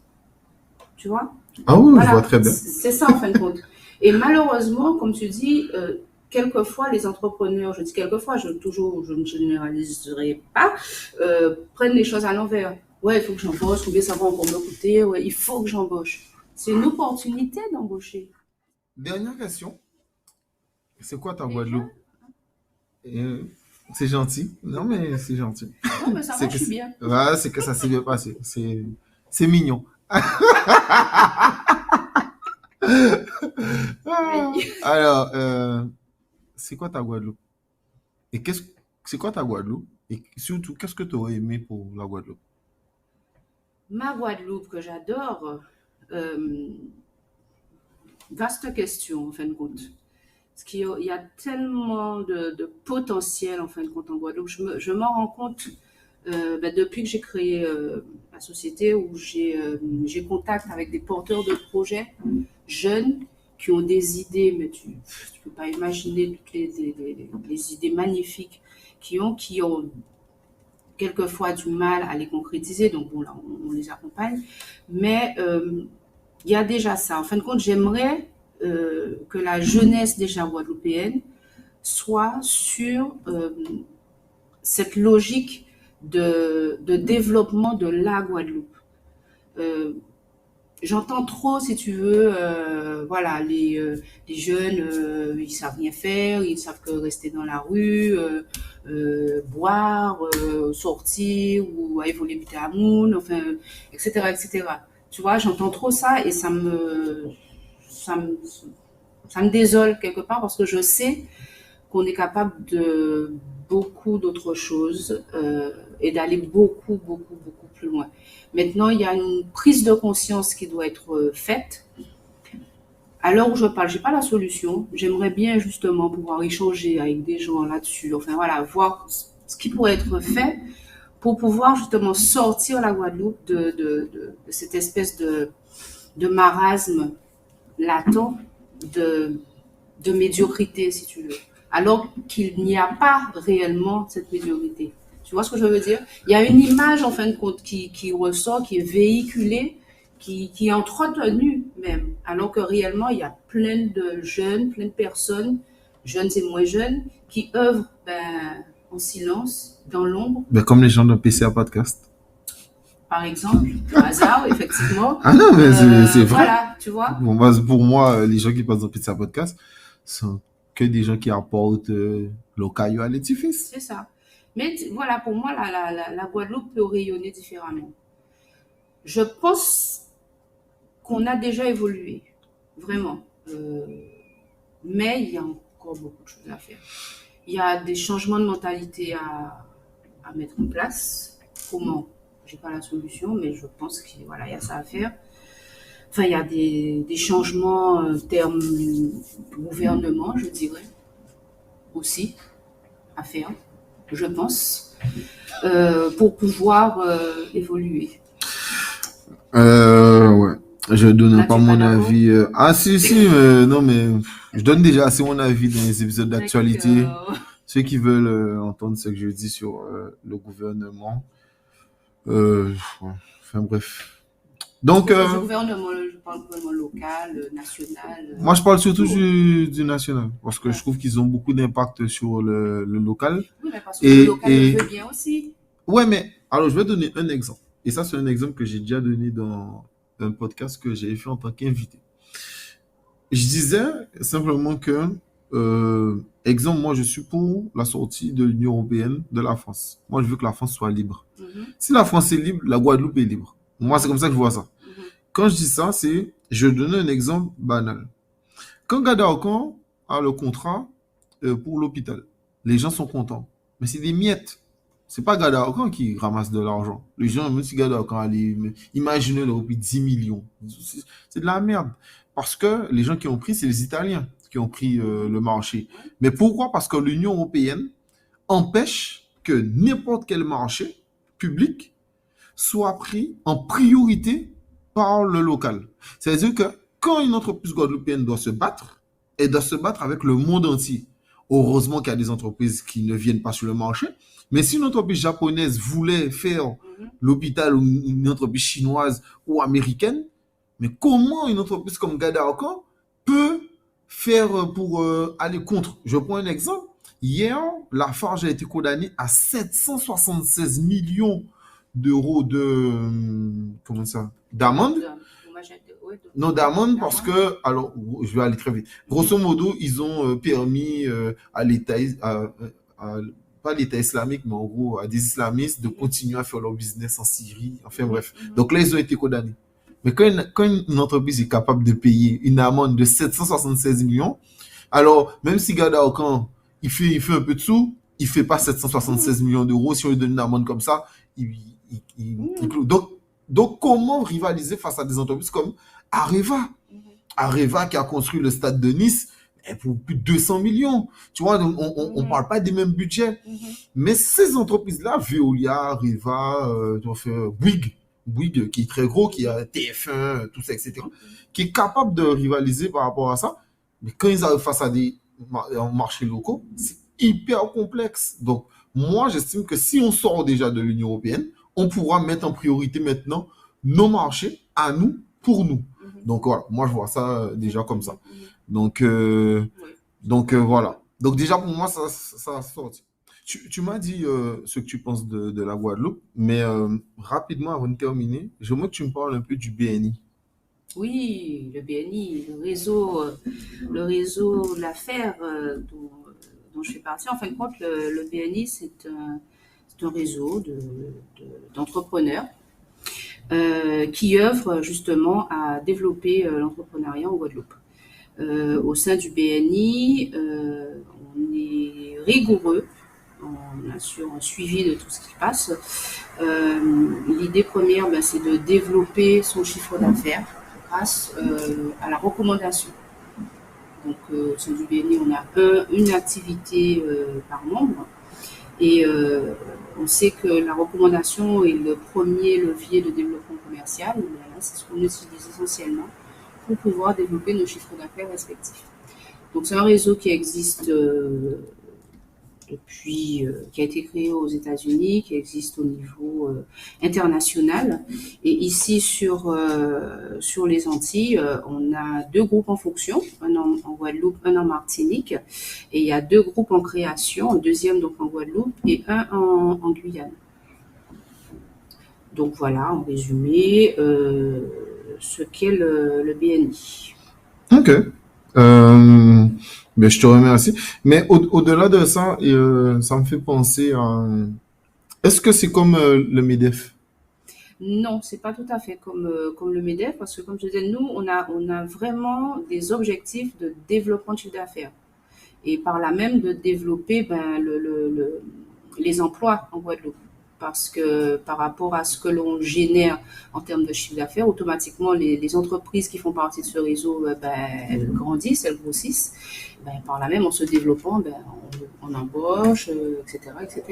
Tu vois? Ah oui, je Voilà, vois très bien. c'est ça en fin de compte. Et malheureusement, comme tu dis, quelquefois les entrepreneurs, je dis quelquefois, je ne généraliserai pas, prennent les choses à l'envers. Ouais, il faut que j'embauche, combien ça va encore me coûter, ouais, il faut que j'embauche. C'est une opportunité d'embaucher. Dernière question. C'est quoi ta Déjà? Guadeloupe? Euh, c'est gentil. Non, mais c'est gentil. Non, mais ça va, C'est je que suis bien. ouais, c'est que ça s'est bien passé. C'est mignon. Oui. Alors, c'est quoi ta Guadeloupe? Et c'est quoi ta Guadeloupe? Et surtout, qu'est-ce que tu aurais aimé pour la Guadeloupe? Ma Guadeloupe que j'adore, euh, vaste question en fin de compte. Parce qu'il y a tellement de potentiel en fin de compte en Guadeloupe. Je m'en rends compte depuis que j'ai créé la société où j'ai contact avec des porteurs de projets jeunes qui ont des idées, mais tu ne peux pas imaginer toutes les idées magnifiques qui ont quelquefois du mal à les concrétiser. Donc bon, là, on les accompagne. Mais il y a déjà ça. En fin de compte, j'aimerais que la jeunesse déjà guadeloupéenne soit sur cette logique de développement de la Guadeloupe. Euh, J'entends trop, si tu veux, voilà, les jeunes, ils savent rien faire, ils savent que rester dans la rue, boire, sortir ou aller voler buter à moun, enfin, etc., etc. Tu vois, j'entends trop ça et ça me, ça me désole quelque part parce que je sais qu'on est capable de beaucoup d'autres choses et d'aller beaucoup, beaucoup, beaucoup plus loin. Maintenant, il y a une prise de conscience qui doit être faite. À l'heure où je parle, j'ai pas la solution. J'aimerais bien justement pouvoir échanger avec des gens là-dessus. Enfin voilà, voir ce qui pourrait être fait pour pouvoir justement sortir la Guadeloupe de cette espèce de marasme latent de médiocrité, si tu veux. Alors qu'il n'y a pas réellement cette médiocrité. Tu vois ce que je veux dire? Il y a une image, en fin de compte, qui ressort, qui est véhiculée, qui est entretenue même. Alors que réellement, il y a plein de jeunes, plein de personnes, jeunes et moins jeunes, qui œuvrent en silence, dans l'ombre, Ben, comme les gens de PCA Podcast. par exemple, par hasard, effectivement. Ah non, mais c'est vrai. Voilà, tu vois. Bon, bah, pour moi, les gens qui passent dans PCA Podcast sont que des gens qui apportent le caillou à l'édifice. C'est ça. Mais voilà, pour moi, la Guadeloupe peut rayonner différemment. Je pense qu'on a déjà évolué, vraiment. Mais il y a encore beaucoup de choses à faire. Il y a des changements de mentalité à mettre en place. Comment? Je n'ai pas la solution, mais je pense qu'il y a ça à faire. Enfin, il y a des changements en termes gouvernement, je dirais, aussi à faire, je pense, pour pouvoir évoluer. Ouais. Je donne Là, pas tu es pas mon d'accord? avis. Ah, si, non, mais je donne déjà assez mon avis dans les épisodes d'actualité. D'accord. Ceux qui veulent entendre ce que je dis sur le gouvernement. Ouais. Enfin, bref. Donc, Le gouvernement, je parle gouvernement local, national. moi, je parle surtout tout. du national. Parce que Ouais. je trouve qu'ils ont beaucoup d'impact sur le local. Oui, mais parce que le local Et, le veut bien aussi. ouais, mais alors je vais donner un exemple. Et ça, c'est un exemple que j'ai déjà donné dans un podcast que j'ai fait en tant qu'invité. Je disais simplement que, exemple, moi, je suis pour la sortie de l'Union européenne de la France. Moi, je veux que la France soit libre. Mhm, Si la France est libre, la Guadeloupe est libre. Moi, c'est comme ça que je vois ça. mhm. Quand je dis ça, c'est, je donne un exemple banal. Quand Gada Okan a le contrat pour l'hôpital, les gens sont contents. Mais c'est des miettes. C'est pas Gada Okan qui ramasse de l'argent. Les gens, même si Gada Okan allait, imaginez le 10 millions. C'est de la merde. Parce que les gens qui ont pris, c'est les Italiens qui ont pris le marché. Mais pourquoi? Parce que l'Union européenne empêche que n'importe quel marché public soit pris en priorité par le local. C'est-à-dire que quand une entreprise guadeloupéenne doit se battre, elle doit se battre avec le monde entier. Heureusement qu'il y a des entreprises qui ne viennent pas sur le marché. Mais si une entreprise japonaise voulait faire l'hôpital ou une entreprise chinoise ou américaine, mais comment une entreprise comme Gada Okan peut faire pour aller contre? Je prends un exemple. Hier, Lafarge a été condamné à 776 millions d'euros comment ça, d'amende. Non, d'amende parce que, alors, je vais aller très vite. Grosso modo, ils ont permis à l'État, pas l'État islamique, mais en gros, à des islamistes de continuer à faire leur business en Syrie. Enfin bref. Donc là, ils ont été condamnés. Mais quand une entreprise est capable de payer une amende de 776 millions, alors, même si Gada Okan, il fait un peu de sous, il ne fait pas 776 millions d'euros. Si on lui donne une amende comme ça, il cloue. Donc, comment rivaliser face à des entreprises comme Areva? Areva qui a construit le stade de Nice pour plus de 200 millions. Tu vois, on ne parle pas des mêmes budgets. Mais ces entreprises-là, Veolia, Areva, Bouygues, qui est très gros, qui a TF1, tout ça, etc., qui est capable de rivaliser par rapport à ça. Mais quand ils arrivent face à des marchés locaux, c'est hyper complexe. Donc, moi, j'estime que si on sort déjà de l'Union européenne, on pourra mettre en priorité maintenant nos marchés à nous, pour nous. Donc, voilà, moi, je vois ça déjà comme ça. Donc, voilà. Donc, déjà, pour moi, ça a sorti. Tu m'as dit ce que tu penses de la Guadeloupe, mais rapidement, avant de terminer, j'aimerais que tu me parles un peu du BNI. Oui, le BNI, le réseau l'affaire dont je fais partie. En fin de compte, le BNI, c'est un réseau d'entrepreneurs qui œuvrent justement à développer l'entrepreneuriat en Guadeloupe. Au sein du BNI, on est rigoureux, on assure un suivi de tout ce qui passe. L'idée première, c'est de développer son chiffre d'affaires grâce à la recommandation. Donc, au sein du BNI, on a une activité par membre. Et on sait que la recommandation est le premier levier de développement commercial. C'est ce qu'on utilise essentiellement pour pouvoir développer nos chiffres d'affaires respectifs. Donc, c'est un réseau qui existe qui a été créé aux États-Unis, qui existe au niveau international. Et ici sur les Antilles, on a 2 groupes en fonction, un en Guadeloupe, un en Martinique, et il y a 2 groupes en création, un deuxième donc en Guadeloupe et un en Guyane. Donc voilà, en résumé, ce qu'est le BNI. Ok. Ben, je te remercie. Mais au-delà de ça, ça me fait penser à... Est-ce que c'est comme le MEDEF? Non, c'est pas tout à fait comme le MEDEF, parce que comme je disais, nous, on a vraiment des objectifs de développement de chiffre d'affaires. Et par là même de développer les emplois en Guadeloupe. Parce que par rapport à ce que l'on génère en termes de chiffre d'affaires, automatiquement, les entreprises qui font partie de ce réseau, elles grandissent, elles grossissent. Par là même, en se développant, on embauche, etc., etc.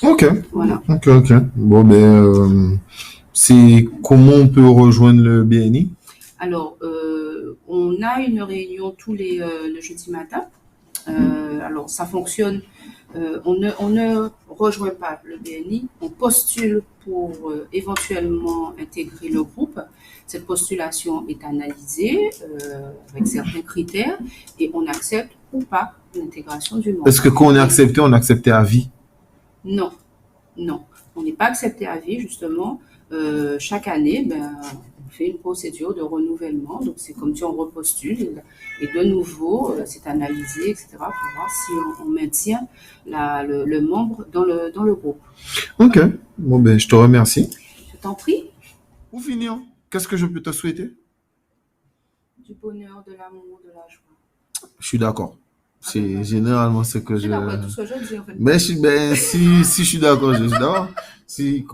Ok. Voilà. Ok. Bon, ben, c'est comment on peut rejoindre le BNI? Alors, on a une réunion le jeudi matin. Alors, ça fonctionne. On ne rejoint pas le BNI, on postule pour éventuellement intégrer le groupe. Cette postulation est analysée avec certains critères et on accepte ou pas l'intégration du membre. Est-ce que quand on est accepté à vie? Non, non. On n'est pas accepté à vie, justement. Chaque année, on fait une procédure de renouvellement. Donc, c'est comme si on repostule. Et de nouveau, c'est analysé, etc., pour voir si on maintient le membre dans le groupe. Ok. Bon, ben, je te remercie. Je t'en prie. Pour finir, qu'est-ce que je peux te souhaiter? Du bonheur, de l'amour, de la joie. Je suis d'accord. C'est généralement ce que C'est je... d'après tout ce que je dis, en fait. Mais si je suis d'accord, je suis d'accord.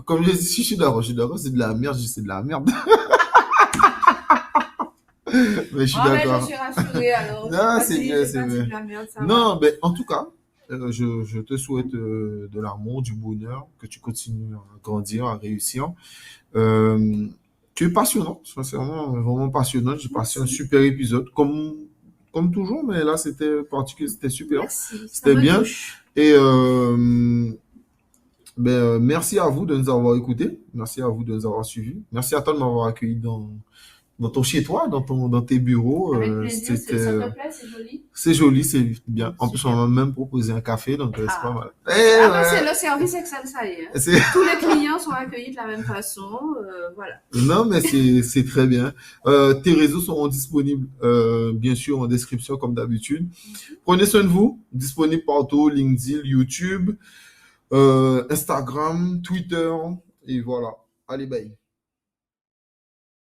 Comme je dis, si je suis d'accord, c'est de la merde, c'est de la merde. Mais je suis d'accord. Je suis rassurée, alors. Non, c'est bien, c'est bien. La merde, ça Non, mais en tout cas, je te souhaite de l'amour, du bonheur, que tu continues à grandir, à réussir. Euh, Tu es passionnant, sincèrement, vraiment passionnant. J'ai passé un super épisode, comme toujours, mais là, c'était particulier, c'était super. Merci. C'était bien. Et merci à vous de nous avoir écoutés. Merci à vous de nous avoir suivis. Merci à toi de m'avoir accueilli dans ton chez-toi, dans tes bureaux. Avec plaisir, ça te plaît, c'est joli. C'est joli, c'est bien. En plus, Super. on m'a même proposé un café, donc c'est pas mal. C'est le service Excel, ça y est. C'est- Tous les clients sont accueillis de la même façon. Voilà. Non, mais c'est très bien. Tes réseaux seront disponibles, bien sûr, en description, comme d'habitude. Prenez soin de vous. Disponible partout, LinkedIn, YouTube, Instagram, Twitter, et voilà. Allez, bye.